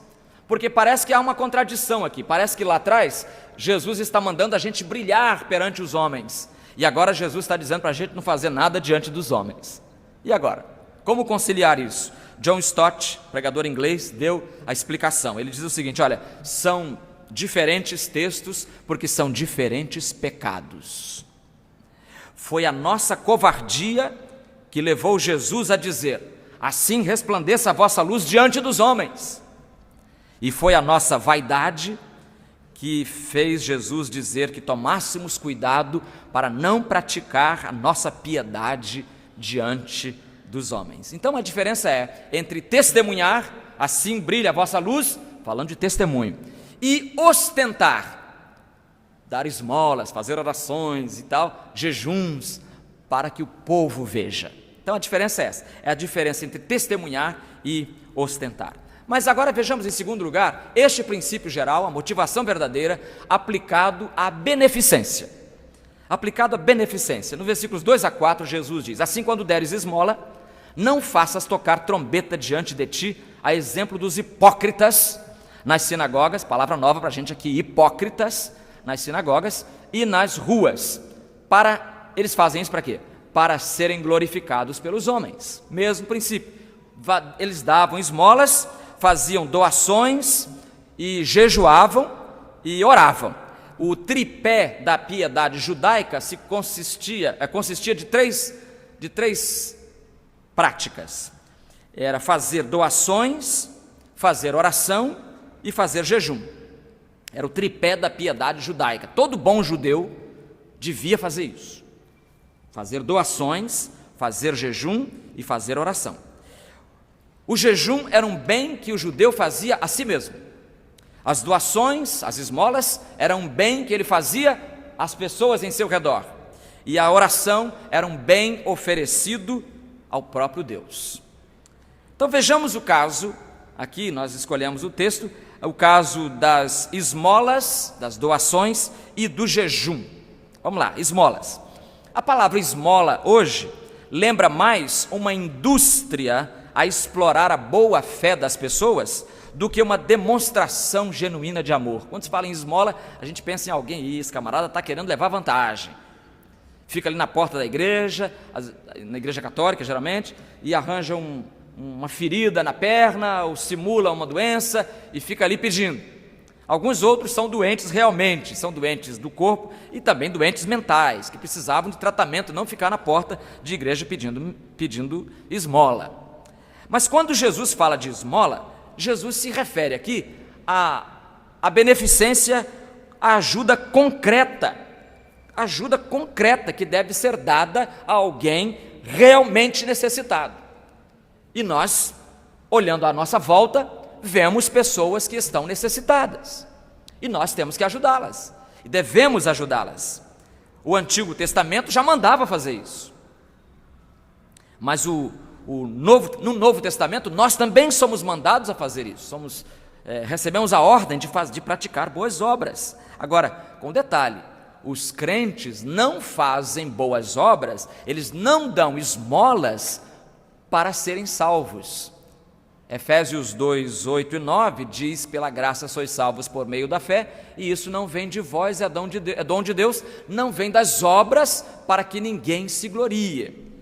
Porque parece que há uma contradição aqui, parece que lá atrás Jesus está mandando a gente brilhar perante os homens, e agora Jesus está dizendo para a gente não fazer nada diante dos homens. E agora? Como conciliar isso? John Stott, pregador inglês, deu a explicação. Ele diz o seguinte: olha, são diferentes textos porque são diferentes pecados. Foi a nossa covardia que levou Jesus a dizer: assim resplandeça a vossa luz diante dos homens. E foi a nossa vaidade que fez Jesus dizer que tomássemos cuidado para não praticar a nossa piedade diante dos homens. Então a diferença é entre testemunhar, assim brilha a vossa luz, falando de testemunho, e ostentar, dar esmolas, fazer orações e tal, jejuns, para que o povo veja. Então a diferença é essa, é a diferença entre testemunhar e ostentar. Mas agora vejamos em segundo lugar este princípio geral, a motivação verdadeira, aplicado à beneficência. Aplicado à beneficência. No versículos 2 a 4, Jesus diz: assim, quando deres esmola, não faças tocar trombeta diante de ti, a exemplo dos hipócritas nas sinagogas, palavra nova para a gente aqui, hipócritas nas sinagogas e nas ruas. Eles fazem isso para quê? Para serem glorificados pelos homens. Mesmo princípio. Eles davam esmolas, faziam doações e jejuavam e oravam. O tripé da piedade judaica consistia de três práticas. Era fazer doações, fazer oração e fazer jejum. Era o tripé da piedade judaica. Todo bom judeu devia fazer isso. Fazer doações, fazer jejum e fazer oração. O jejum era um bem que o judeu fazia a si mesmo. As doações, as esmolas, eram um bem que ele fazia às pessoas em seu redor. E a oração era um bem oferecido ao próprio Deus. Então vejamos o caso, aqui nós escolhemos o texto, o caso das esmolas, das doações e do jejum. Vamos lá, esmolas. A palavra esmola hoje lembra mais uma indústria a explorar a boa fé das pessoas do que uma demonstração genuína de amor. Quando se fala em esmola, a gente pensa em alguém, esse camarada está querendo levar vantagem. Fica ali na porta da igreja, na igreja católica geralmente, e arranja uma ferida na perna, ou simula uma doença, e fica ali pedindo. Alguns outros são doentes realmente, são doentes do corpo e também doentes mentais, que precisavam de tratamento, não ficar na porta de igreja pedindo esmola. Mas quando Jesus fala de esmola, Jesus se refere aqui à beneficência, à ajuda concreta que deve ser dada a alguém realmente necessitado. E nós, olhando à nossa volta, vemos pessoas que estão necessitadas. E nós temos que ajudá-las. E devemos ajudá-las. O Antigo Testamento já mandava fazer isso. Mas no Novo Testamento, nós também somos mandados a fazer isso. Recebemos a ordem de praticar boas obras. Agora, com detalhe, os crentes não fazem boas obras, eles não dão esmolas para serem salvos. Efésios 2, 8 e 9 diz: pela graça sois salvos por meio da fé, e isso não vem de vós, é dom de Deus, não vem das obras, para que ninguém se glorie.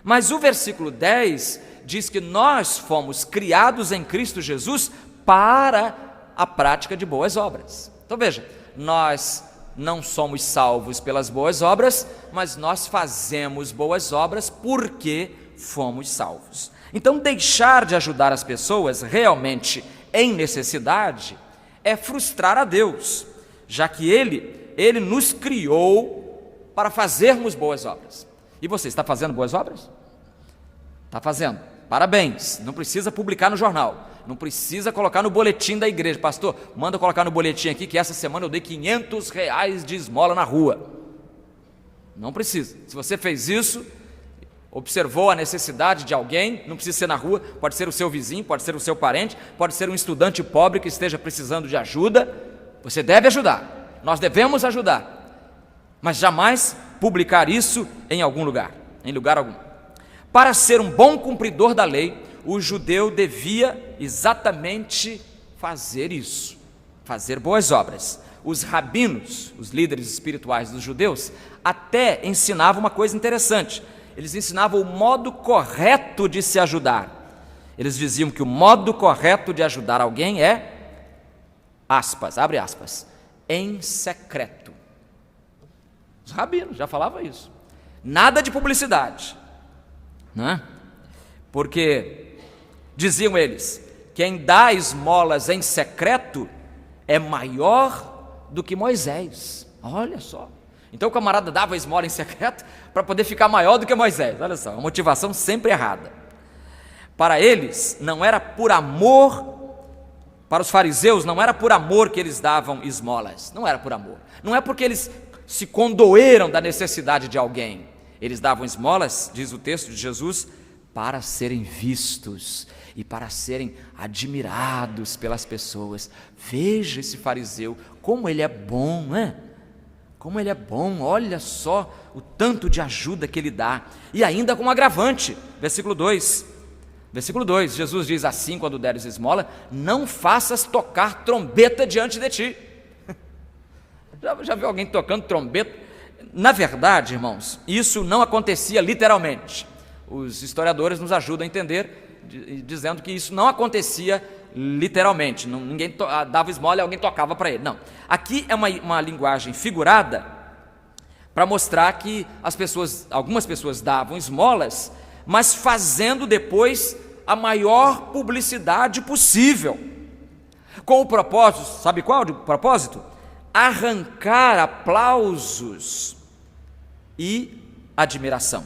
Mas o versículo 10 diz que nós fomos criados em Cristo Jesus para a prática de boas obras. Então veja, nós não somos salvos pelas boas obras, mas nós fazemos boas obras porque fomos salvos. Então, deixar de ajudar as pessoas realmente em necessidade é frustrar a Deus, já que Ele nos criou para fazermos boas obras. E você está fazendo boas obras? Está fazendo. Parabéns. Não precisa publicar no jornal, não precisa colocar no boletim da igreja. Pastor, manda colocar no boletim aqui que essa semana eu dei R$500 de esmola na rua. Não precisa. Se você fez isso, observou a necessidade de alguém, não precisa ser na rua, pode ser o seu vizinho, pode ser o seu parente, pode ser um estudante pobre que esteja precisando de ajuda, você deve ajudar, nós devemos ajudar, mas jamais publicar isso em algum lugar, em lugar algum. Para ser um bom cumpridor da lei, o judeu devia exatamente fazer isso, fazer boas obras. Os rabinos, os líderes espirituais dos judeus, até ensinavam uma coisa interessante. Eles ensinavam o modo correto de se ajudar. Eles diziam que o modo correto de ajudar alguém é, aspas, abre aspas, em secreto. Os rabinos já falavam isso. Nada de publicidade, né? Porque, diziam eles, quem dá esmolas em secreto é maior do que Moisés. Olha só. Então o camarada dava esmola em secreto para poder ficar maior do que Moisés. Olha só, uma motivação sempre errada. Para eles, não era por amor, para os fariseus, não era por amor que eles davam esmolas. Não era por amor. Não é porque eles se condoeram da necessidade de alguém. Eles davam esmolas, diz o texto de Jesus, para serem vistos e para serem admirados pelas pessoas. Veja esse fariseu, como ele é bom, né? Como ele é bom, olha só o tanto de ajuda que ele dá. E ainda com um agravante, versículo 2. Versículo 2, Jesus diz assim, quando deres esmola, não faças tocar trombeta diante de ti. Já viu alguém tocando trombeta? Na verdade, irmãos, isso não acontecia literalmente. Os historiadores nos ajudam a entender, dizendo que isso não acontecia literalmente, ninguém dava esmola e alguém tocava para ele. Não, aqui é uma linguagem figurada para mostrar que algumas pessoas davam esmolas, mas fazendo depois a maior publicidade possível. com o propósito, sabe qual o propósito? Arrancar aplausos e admiração.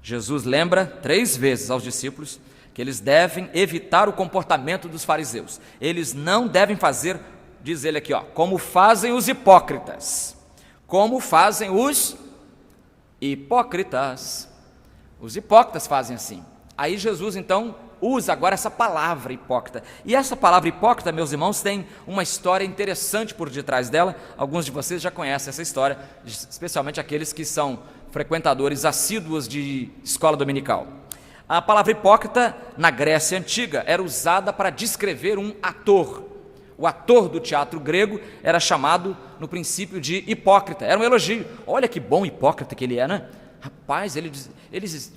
Jesus lembra 3 vezes aos discípulos que eles devem evitar o comportamento dos fariseus. Eles não devem fazer, diz ele aqui, como fazem os hipócritas. Como fazem os hipócritas. Os hipócritas fazem assim. Aí Jesus então usa agora essa palavra hipócrita. E essa palavra hipócrita, meus irmãos, tem uma história interessante por detrás dela. Alguns de vocês já conhecem essa história, especialmente aqueles que são frequentadores assíduos de escola dominical. A palavra hipócrita, na Grécia Antiga, era usada para descrever um ator. O ator do teatro grego era chamado, no princípio, de hipócrita. Era um elogio. Olha que bom hipócrita que ele é, né? Rapaz, ele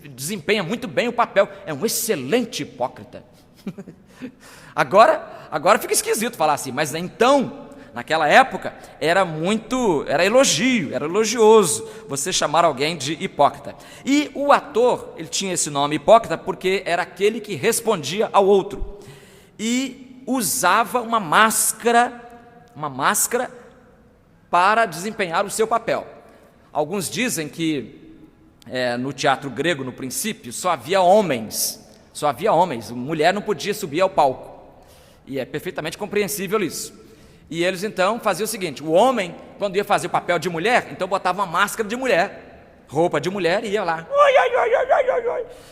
desempenha muito bem o papel. É um excelente hipócrita. Agora fica esquisito falar assim, mas então, naquela época, era elogio, era elogioso você chamar alguém de hipócrita. E o ator, ele tinha esse nome hipócrita porque era aquele que respondia ao outro. E usava uma máscara para desempenhar o seu papel. Alguns dizem que no teatro grego, no princípio, só havia homens, mulher não podia subir ao palco, e é perfeitamente compreensível isso. E eles então faziam o seguinte: o homem, quando ia fazer o papel de mulher, então botava uma máscara de mulher, roupa de mulher, e ia lá,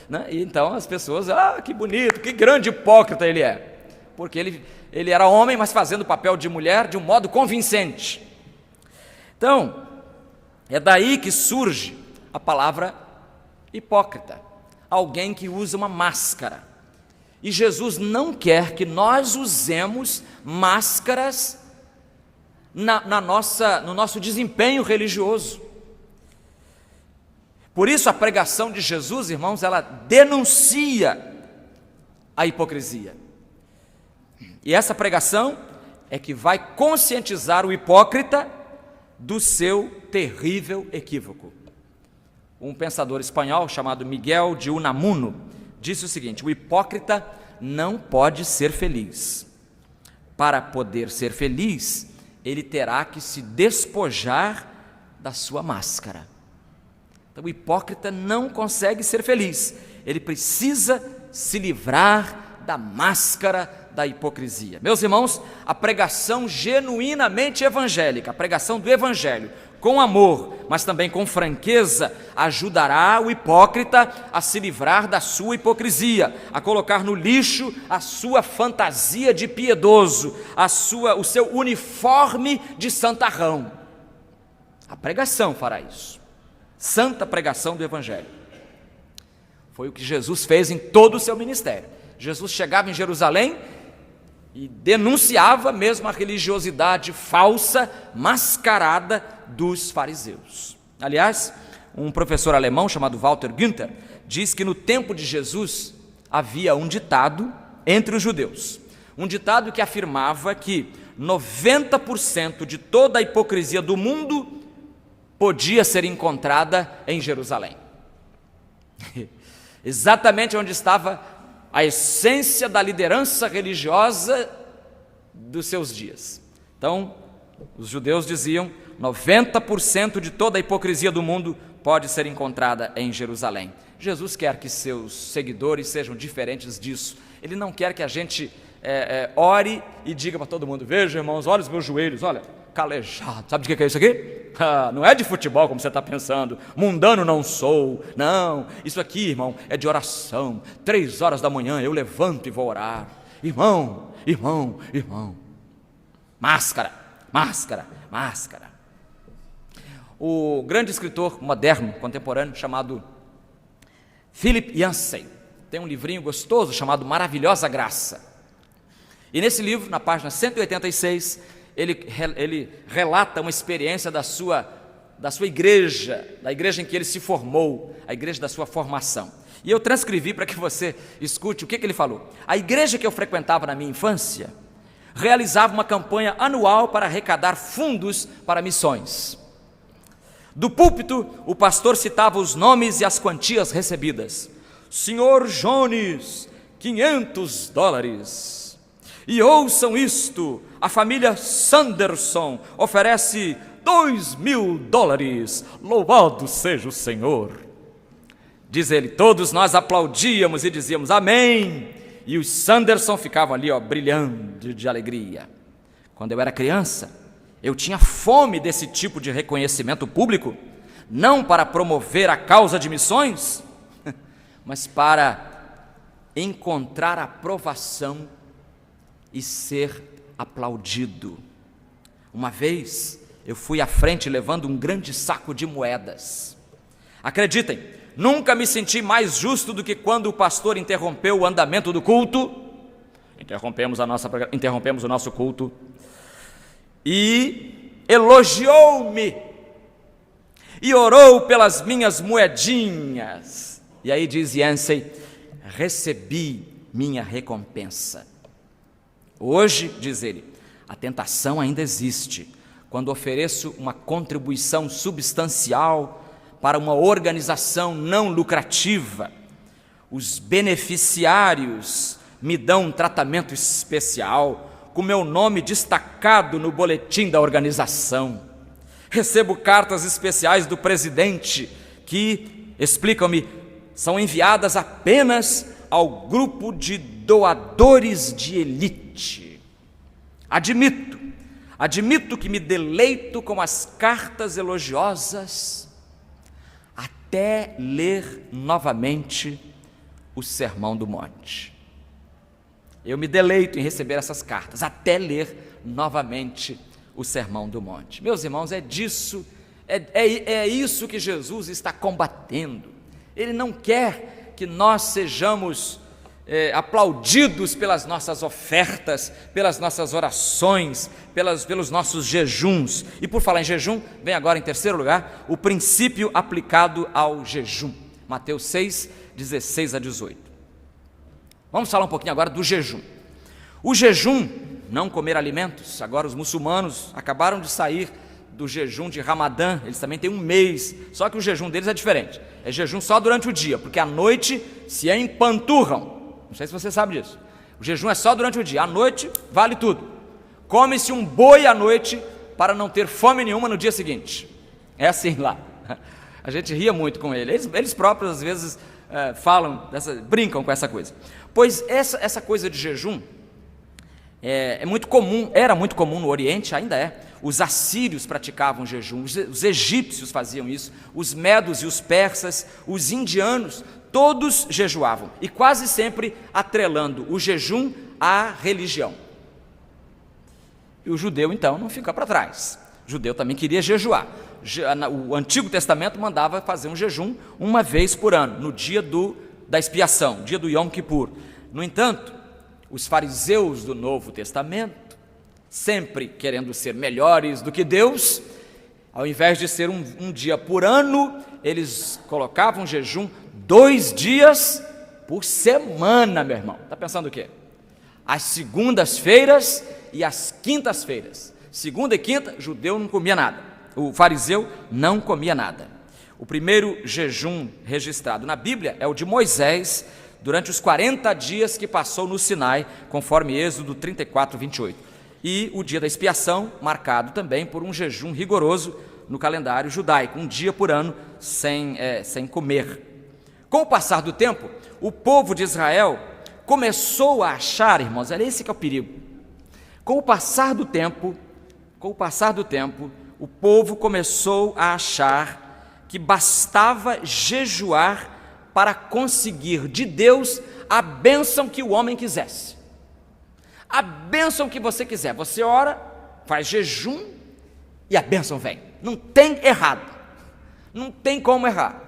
né? E então as pessoas, que bonito, que grande hipócrita ele é, porque ele era homem, mas fazendo o papel de mulher de um modo convincente. Então, é daí que surge a palavra hipócrita, alguém que usa uma máscara. E Jesus não quer que nós usemos máscaras no nosso desempenho religioso. Por isso a pregação de Jesus, irmãos, ela denuncia a hipocrisia. E essa pregação é que vai conscientizar o hipócrita do seu terrível equívoco. Um pensador espanhol chamado Miguel de Unamuno disse o seguinte: o hipócrita não pode ser feliz. Para poder ser feliz, ele terá que se despojar da sua máscara. Então o hipócrita não consegue ser feliz, ele precisa se livrar da máscara da hipocrisia. Meus irmãos, a pregação genuinamente evangélica, a pregação do evangelho, com amor, mas também com franqueza, ajudará o hipócrita a se livrar da sua hipocrisia, a colocar no lixo a sua fantasia de piedoso, o seu uniforme de santarrão. A pregação fará isso. Santa pregação do evangelho. Foi o que Jesus fez em todo o seu ministério. Jesus chegava em Jerusalém e denunciava mesmo a religiosidade falsa, mascarada dos fariseus. Aliás, um professor alemão chamado Walter Günther diz que no tempo de Jesus havia um ditado entre os judeus, um ditado que afirmava que 90% de toda a hipocrisia do mundo podia ser encontrada em Jerusalém. Exatamente onde estava a essência da liderança religiosa dos seus dias. Então, os judeus diziam: 90% de toda a hipocrisia do mundo pode ser encontrada em Jerusalém. Jesus quer que seus seguidores sejam diferentes disso. Ele não quer que a gente ore e diga para todo mundo: veja, irmãos, olha os meus joelhos, olha, calejado. Sabe de que é isso aqui? Não é de futebol como você está pensando, mundano não sou, não, isso aqui, irmão, é de oração. 3 horas da manhã eu levanto e vou orar. Irmão, máscara. O grande escritor moderno, contemporâneo, chamado Philip Yancey, tem um livrinho gostoso chamado Maravilhosa Graça. E nesse livro, na página 186, ele relata uma experiência da sua igreja, da igreja em que ele se formou, a igreja da sua formação. E eu transcrevi para que você escute o que ele falou. A igreja que eu frequentava na minha infância realizava uma campanha anual para arrecadar fundos para missões. Do púlpito, o pastor citava os nomes e as quantias recebidas. Senhor Jones, $500. E ouçam isto: a família Sanderson oferece $2.000, louvado seja o Senhor. Diz ele, todos nós aplaudíamos e dizíamos amém, e os Sanderson ficavam ali, brilhando de alegria. Quando eu era criança, eu tinha fome desse tipo de reconhecimento público, não para promover a causa de missões, mas para encontrar aprovação e ser aplaudido. Uma vez eu fui à frente levando um grande saco de moedas. Acreditem, nunca me senti mais justo do que quando o pastor interrompeu o andamento do culto. Interrompemos o nosso culto e elogiou-me e orou pelas minhas moedinhas. E aí diz Yancey, recebi minha recompensa. Hoje, diz ele, a tentação ainda existe quando ofereço uma contribuição substancial para uma organização não lucrativa. Os beneficiários me dão um tratamento especial, com meu nome destacado no boletim da organização. Recebo cartas especiais do presidente que, explicam-me, são enviadas apenas ao grupo de doadores de elite. Admito que me deleito com as cartas elogiosas até ler novamente o Sermão do Monte. Eu me deleito em receber essas cartas até ler novamente o Sermão do Monte. Meus irmãos, é isso que Jesus está combatendo. Ele não quer que nós sejamos aplaudidos pelas nossas ofertas, pelas nossas orações, pelos nossos jejuns. E por falar em jejum, vem agora em terceiro lugar, o princípio aplicado ao jejum. Mateus 6, 16 a 18. Vamos falar um pouquinho agora do jejum. O jejum, não comer alimentos, agora os muçulmanos acabaram de sair do jejum de Ramadã, eles também têm um mês, só que o jejum deles é diferente, é jejum só durante o dia, porque à noite se empanturram. Não sei se você sabe disso. O jejum é só durante o dia, à noite vale tudo. Come-se um boi à noite para não ter fome nenhuma no dia seguinte. É assim lá. A gente ria muito com eles próprios às vezes brincam com essa coisa. Pois essa coisa de jejum é muito comum, era muito comum no Oriente, ainda é. Os assírios praticavam jejum, os egípcios faziam isso, os medos e os persas, os indianos, todos jejuavam, e quase sempre atrelando o jejum à religião. E o judeu, então, não fica para trás. O judeu também queria jejuar. O Antigo Testamento mandava fazer um jejum uma vez por ano, no dia da expiação, dia do Yom Kippur. No entanto, os fariseus do Novo Testamento, sempre querendo ser melhores do que Deus, ao invés de ser um dia por ano, eles colocavam jejum 2 dias por semana, meu irmão. Está pensando o quê? As segundas-feiras e as quintas-feiras. Segunda e quinta, judeu não comia nada. O fariseu não comia nada. O primeiro jejum registrado na Bíblia é o de Moisés, durante os 40 dias que passou no Sinai, conforme Êxodo 34, 28. E o dia da expiação, marcado também por um jejum rigoroso no calendário judaico, um dia por ano sem comer. Com o passar do tempo, o povo de Israel começou a achar, irmãos, era esse que é o perigo. Com o passar do tempo, o povo começou a achar que bastava jejuar para conseguir de Deus a bênção que o homem quisesse. A bênção que você quiser. Você ora, faz jejum e a bênção vem. Não tem errado. Não tem como errar.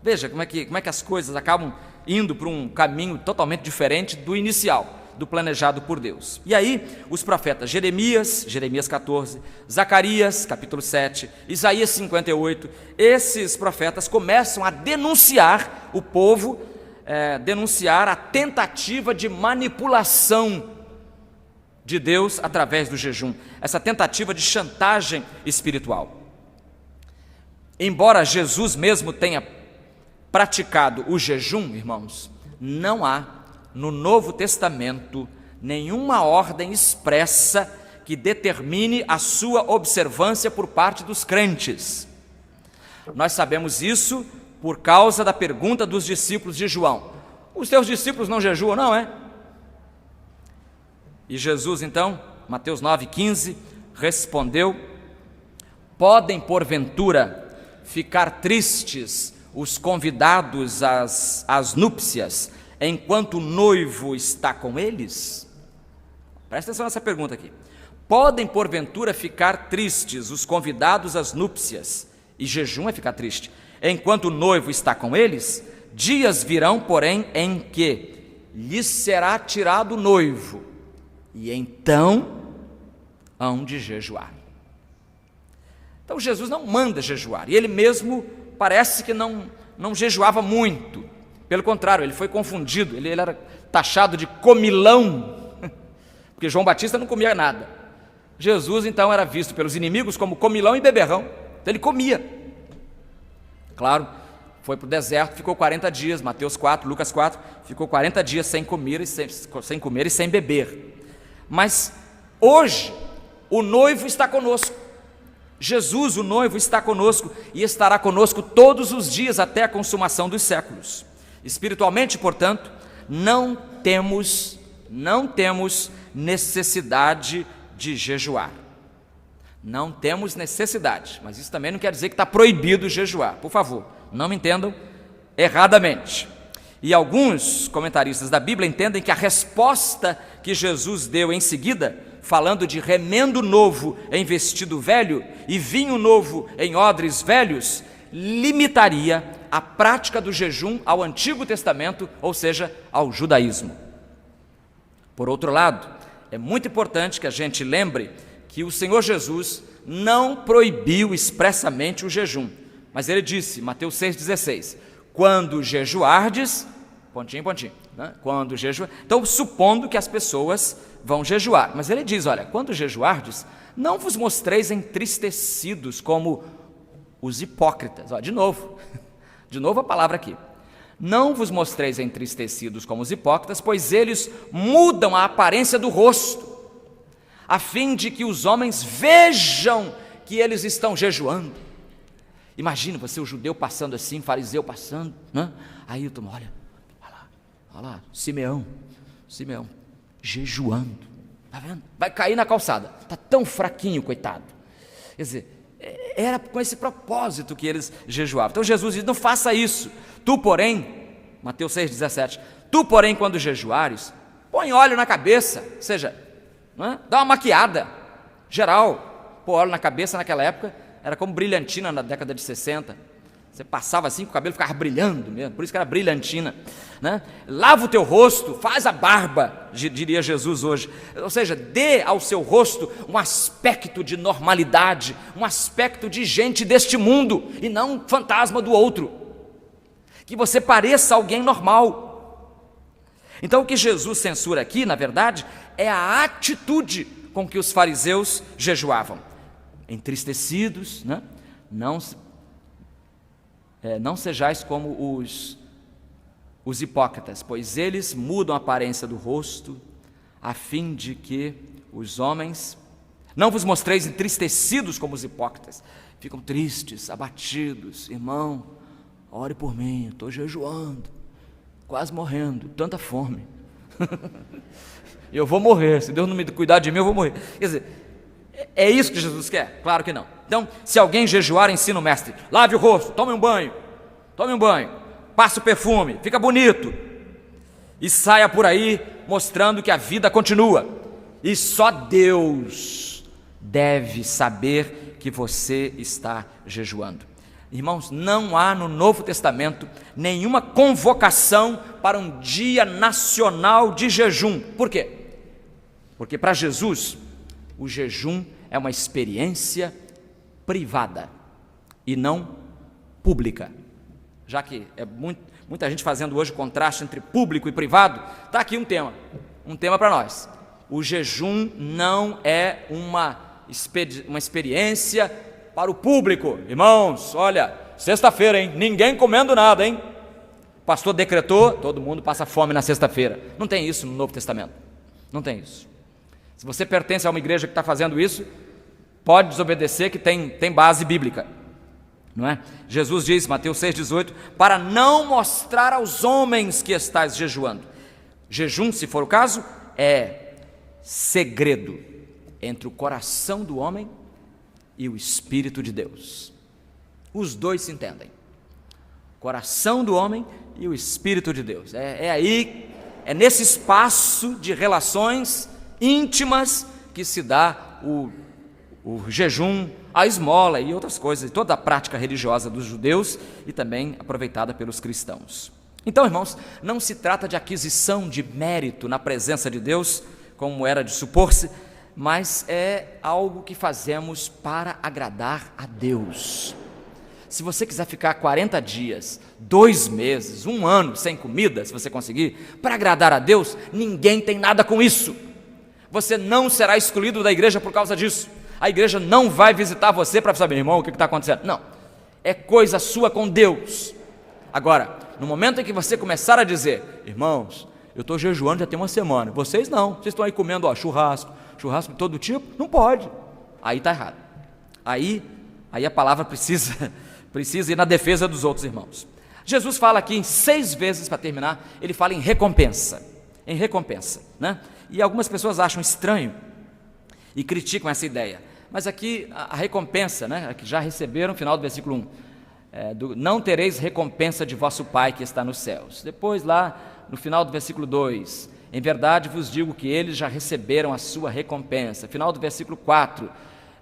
Veja como é que as coisas acabam indo para um caminho totalmente diferente do inicial, do planejado por Deus. E aí, os profetas Jeremias 14, Zacarias, capítulo 7, Isaías 58, esses profetas começam a denunciar o povo, denunciar a tentativa de manipulação de Deus através do jejum, essa tentativa de chantagem espiritual. Embora Jesus mesmo tenha praticado o jejum, irmãos, não há no Novo Testamento nenhuma ordem expressa que determine a sua observância por parte dos crentes. Nós sabemos isso por causa da pergunta dos discípulos de João: os teus discípulos não jejuam, não é? E Jesus então, Mateus 9,15, respondeu: podem porventura ficar tristes os convidados às núpcias, enquanto o noivo está com eles? Presta atenção nessa pergunta aqui. Podem porventura ficar tristes os convidados às núpcias, e jejum é ficar triste, enquanto o noivo está com eles? Dias virão, porém, em que lhes será tirado o noivo, e então hão de jejuar. Então Jesus não manda jejuar, e ele mesmo parece que não jejuava muito. Pelo contrário, ele foi confundido, ele era taxado de comilão, porque João Batista não comia nada. Jesus então era visto pelos inimigos como comilão e beberrão, então ele comia. Claro, foi para o deserto, ficou 40 dias, Mateus 4, Lucas 4, ficou 40 dias sem comer e sem beber. Mas hoje o noivo está conosco. Jesus, o noivo, está conosco e estará conosco todos os dias até a consumação dos séculos. Espiritualmente, portanto, não temos necessidade de jejuar. Não temos necessidade, mas isso também não quer dizer que está proibido jejuar. Por favor, não me entendam erradamente. E alguns comentaristas da Bíblia entendem que a resposta que Jesus deu em seguida, falando de remendo novo em vestido velho e vinho novo em odres velhos, limitaria a prática do jejum ao Antigo Testamento, ou seja, ao judaísmo. Por outro lado, é muito importante que a gente lembre que o Senhor Jesus não proibiu expressamente o jejum, mas ele disse, Mateus 6,16, quando jejuardes, pontinho, né? Quando jejuar, então supondo que as pessoas vão jejuar, mas ele diz, olha, quando jejuardes, não vos mostreis entristecidos como os hipócritas. De novo a palavra aqui. Não vos mostreis entristecidos como os hipócritas, pois eles mudam a aparência do rosto, a fim de que os homens vejam que eles estão jejuando. Imagina você, o judeu passando assim, fariseu passando, né? Aí eu tomo, olha lá, Simeão, jejuando, tá vendo? Vai cair na calçada, tá tão fraquinho, coitado. Quer dizer, era com esse propósito que eles jejuavam. Então Jesus diz, não faça isso. Tu, porém, Mateus 6,17, tu, porém, quando jejuares, põe óleo na cabeça, ou seja, né? Dá uma maquiada geral. Pôr óleo na cabeça naquela época era como brilhantina na década de 60. Você passava assim, com o cabelo ficava brilhando mesmo, por isso que era brilhantina, né? Lava o teu rosto, faz a barba, diria Jesus hoje, ou seja, dê ao seu rosto um aspecto de normalidade, um aspecto de gente deste mundo, e não um fantasma do outro, que você pareça alguém normal. Então o que Jesus censura aqui, na verdade, é a atitude com que os fariseus jejuavam, entristecidos, né? Não sejais como os hipócritas, pois eles mudam a aparência do rosto, a fim de que os homens, não vos mostreis entristecidos como os hipócritas, ficam tristes, abatidos, irmão, ore por mim, estou jejuando, quase morrendo, tanta fome, eu vou morrer, se Deus não me cuidar de mim eu vou morrer. Quer dizer, é isso que Jesus quer? Claro que não. Então, se alguém jejuar, ensina o mestre, lave o rosto, tome um banho, passe o perfume, fica bonito, e saia por aí mostrando que a vida continua, e só Deus deve saber que você está jejuando. Irmãos, não há no Novo Testamento nenhuma convocação para um dia nacional de jejum. Por quê? Porque para Jesus, o jejum é uma experiência privada e não pública. Já que é muita gente fazendo hoje o contraste entre público e privado, está aqui um tema para nós. O jejum não é uma experiência para o público. Irmãos, olha, sexta-feira, hein? Ninguém comendo nada, hein? O pastor decretou, todo mundo passa fome na sexta-feira. Não tem isso no Novo Testamento. Não tem isso. Se você pertence a uma igreja que está fazendo isso, pode desobedecer, que tem base bíblica, não é? Jesus diz, Mateus 6,18, para não mostrar aos homens que estás jejuando. Jejum, se for o caso, é segredo entre o coração do homem e o Espírito de Deus. Os dois se entendem. O coração do homem e o Espírito de Deus. É nesse espaço de relações íntimas que se dá o jejum, a esmola e outras coisas, toda a prática religiosa dos judeus e também aproveitada pelos cristãos. Então, irmãos, não se trata de aquisição de mérito na presença de Deus, como era de supor-se, mas é algo que fazemos para agradar a Deus. Se você quiser ficar 40 dias, 2 meses, 1 ano sem comida, se você conseguir, para agradar a Deus, ninguém tem nada com isso. Você não será excluído da igreja por causa disso. A igreja não vai visitar você para saber, irmão, o que está acontecendo. Não, é coisa sua com Deus. Agora, no momento em que você começar a dizer, irmãos, eu estou jejuando já tem 1 semana, vocês não, vocês estão aí comendo churrasco de todo tipo, não pode. Aí está errado. Aí a palavra precisa ir na defesa dos outros irmãos. Jesus fala aqui em 6 vezes, para terminar, ele fala em recompensa, né? E algumas pessoas acham estranho e criticam essa ideia, mas aqui a recompensa, né, que já receberam, no final do versículo 1, não tereis recompensa de vosso Pai que está nos céus. Depois lá, no final do versículo 2, em verdade vos digo que eles já receberam a sua recompensa. Final do versículo 4,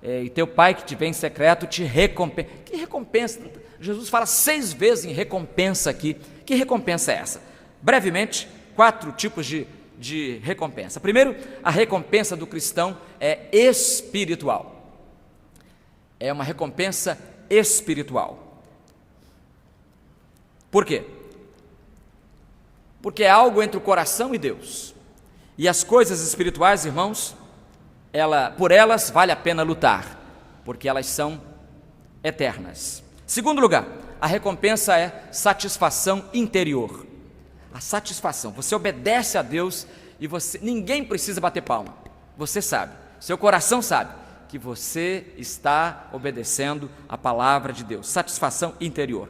e teu Pai que te vê em secreto te recompensa. Que recompensa? Jesus fala 6 vezes em recompensa aqui. Que recompensa é essa? Brevemente, 4 tipos de recompensa. Primeiro, a recompensa do cristão é espiritual. É uma recompensa espiritual. Por quê? Porque é algo entre o coração e Deus. E as coisas espirituais, irmãos, por elas vale a pena lutar, porque elas são eternas. Segundo lugar, a recompensa é satisfação interior. A satisfação, você obedece a Deus e ninguém precisa bater palma. Você sabe, seu coração sabe que você está obedecendo a palavra de Deus. Satisfação interior.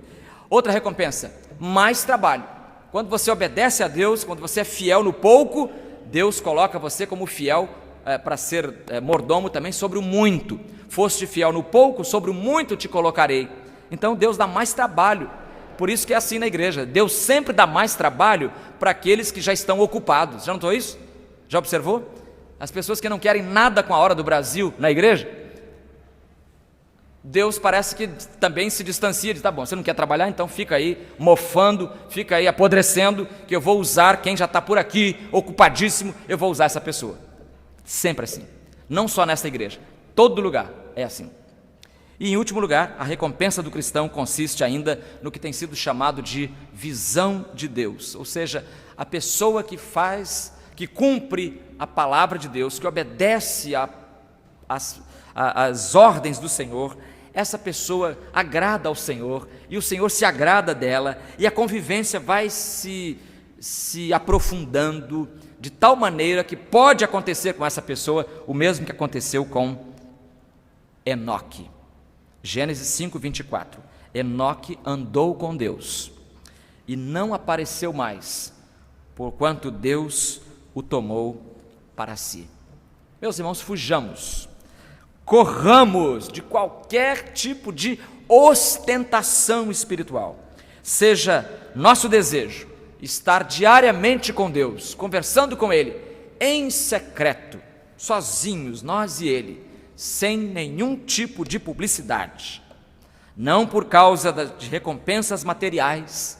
Outra recompensa, mais trabalho. Quando você obedece a Deus, quando você é fiel no pouco, Deus coloca você como fiel para ser mordomo também sobre o muito. Foste fiel no pouco, sobre o muito te colocarei. Então Deus dá mais trabalho. Por isso que é assim na igreja. Deus sempre dá mais trabalho para aqueles que já estão ocupados. Já notou isso? Já observou? As pessoas que não querem nada com a hora do Brasil na igreja, Deus parece que também se distancia, diz, tá bom, você não quer trabalhar, então fica aí mofando, fica aí apodrecendo, que eu vou usar quem já está por aqui, ocupadíssimo, eu vou usar essa pessoa. Sempre assim, não só nessa igreja, todo lugar é assim. E em último lugar, a recompensa do cristão consiste ainda no que tem sido chamado de visão de Deus, ou seja, a pessoa que cumpre a palavra de Deus, que obedece às ordens do Senhor, essa pessoa agrada ao Senhor, e o Senhor se agrada dela, e a convivência vai se aprofundando, de tal maneira que pode acontecer com essa pessoa o mesmo que aconteceu com Enoque. Gênesis 5, 24. Enoque andou com Deus, e não apareceu mais, porquanto Deus o tomou para si. Meus irmãos, fujamos, corramos de qualquer tipo de ostentação espiritual. Seja nosso desejo estar diariamente com Deus, conversando com Ele, em secreto, sozinhos, nós e Ele, sem nenhum tipo de publicidade, não por causa de recompensas materiais,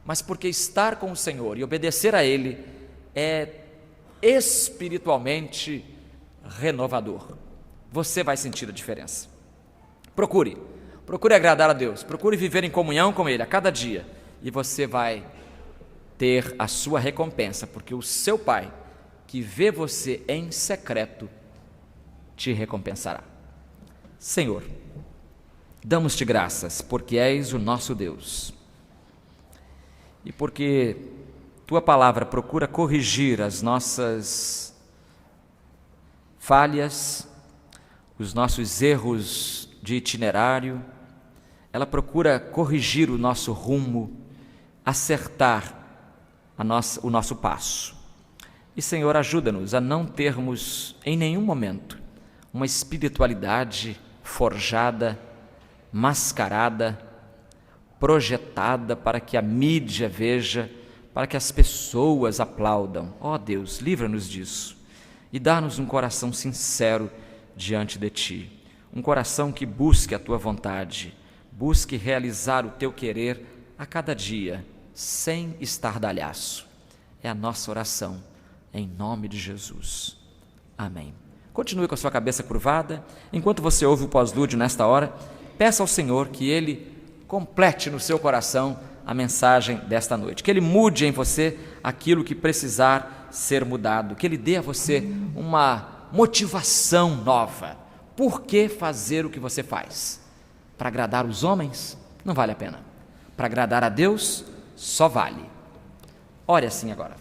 mas porque estar com o Senhor e obedecer a Ele é espiritualmente renovador. Você vai sentir a diferença. Procure agradar a Deus, procure viver em comunhão com Ele a cada dia, e você vai ter a sua recompensa, porque o seu Pai, que vê você em secreto, te recompensará. Senhor, damos-te graças, porque és o nosso Deus, e porque Tua palavra procura corrigir as nossas falhas, os nossos erros de itinerário. Ela procura corrigir o nosso rumo, acertar o nosso passo. E, Senhor, ajuda-nos a não termos em nenhum momento uma espiritualidade forjada, mascarada, projetada para que a mídia veja, para que as pessoas aplaudam. Ó Deus, livra-nos disso e dá-nos um coração sincero diante de Ti, um coração que busque a Tua vontade, busque realizar o Teu querer a cada dia, sem estardalhaço. É a nossa oração, em nome de Jesus. Amém. Continue com a sua cabeça curvada. Enquanto você ouve o pós-lúdio nesta hora, peça ao Senhor que Ele complete no seu coração a mensagem desta noite, que Ele mude em você aquilo que precisar ser mudado, que Ele dê a você uma motivação nova. Por que fazer o que você faz? Para agradar os homens? Não vale a pena. Para agradar a Deus, só vale. Ore assim agora.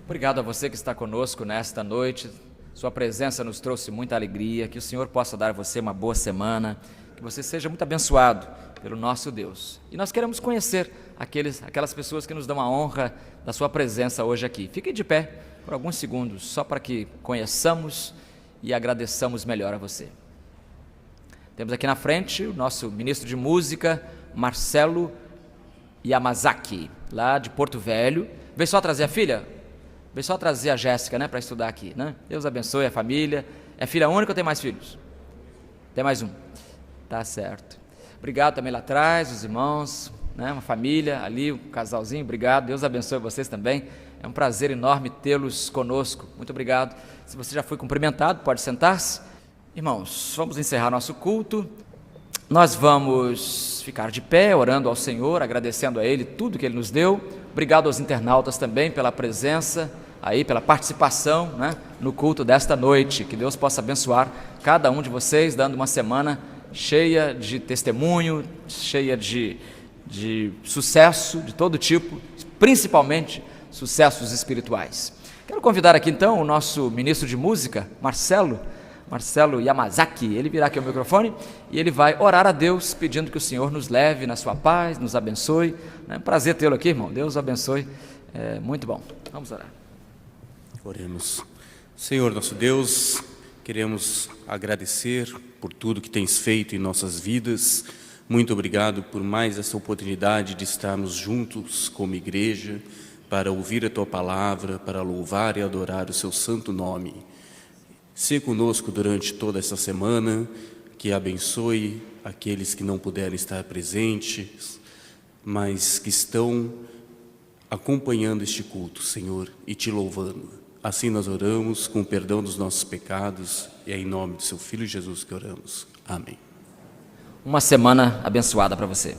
Obrigado a você que está conosco nesta noite. Sua presença nos trouxe muita alegria. Que o Senhor possa dar a você uma boa semana. Que você seja muito abençoado pelo nosso Deus. E nós queremos conhecer aquelas pessoas que nos dão a honra da sua presença hoje aqui. Fiquem de pé por alguns segundos, só para que conheçamos e agradeçamos melhor a você. Temos aqui na frente o nosso ministro de música, Marcelo Yamazaki, lá de Porto Velho. Veio só trazer a filha? Veio só trazer a Jéssica, né, para estudar aqui, né? Deus abençoe a família. É filha única ou tem mais filhos? Tem mais um. Tá certo. Obrigado também lá atrás, os irmãos, né, uma família ali, um casalzinho. Obrigado. Deus abençoe vocês também. É um prazer enorme tê-los conosco. Muito obrigado. Se você já foi cumprimentado, pode sentar-se. Irmãos, vamos encerrar nosso culto. Nós vamos ficar de pé, orando ao Senhor, agradecendo a Ele tudo que Ele nos deu. Obrigado aos internautas também pela presença, aí, pela participação, né, no culto desta noite. Que Deus possa abençoar cada um de vocês, dando uma semana cheia de testemunho, cheia de sucesso de todo tipo, principalmente sucessos espirituais. Quero convidar aqui então o nosso ministro de música, Marcelo Yamazaki. Ele virá aqui ao microfone e ele vai orar a Deus, pedindo que o Senhor nos leve na sua paz, nos abençoe. É um prazer tê-lo aqui, irmão. Deus abençoe. É muito bom. Vamos orar. Oremos. Senhor nosso Deus, queremos agradecer por tudo que tens feito em nossas vidas. Muito obrigado por mais essa oportunidade de estarmos juntos como igreja, para ouvir a Tua palavra, para louvar e adorar o Seu santo nome. Sê conosco durante toda essa semana, que abençoe aqueles que não puderam estar presentes, mas que estão acompanhando este culto, Senhor, e Te louvando. Assim nós oramos, com o perdão dos nossos pecados, e é em nome do seu Filho Jesus que oramos. Amém. Uma semana abençoada para você.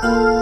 Música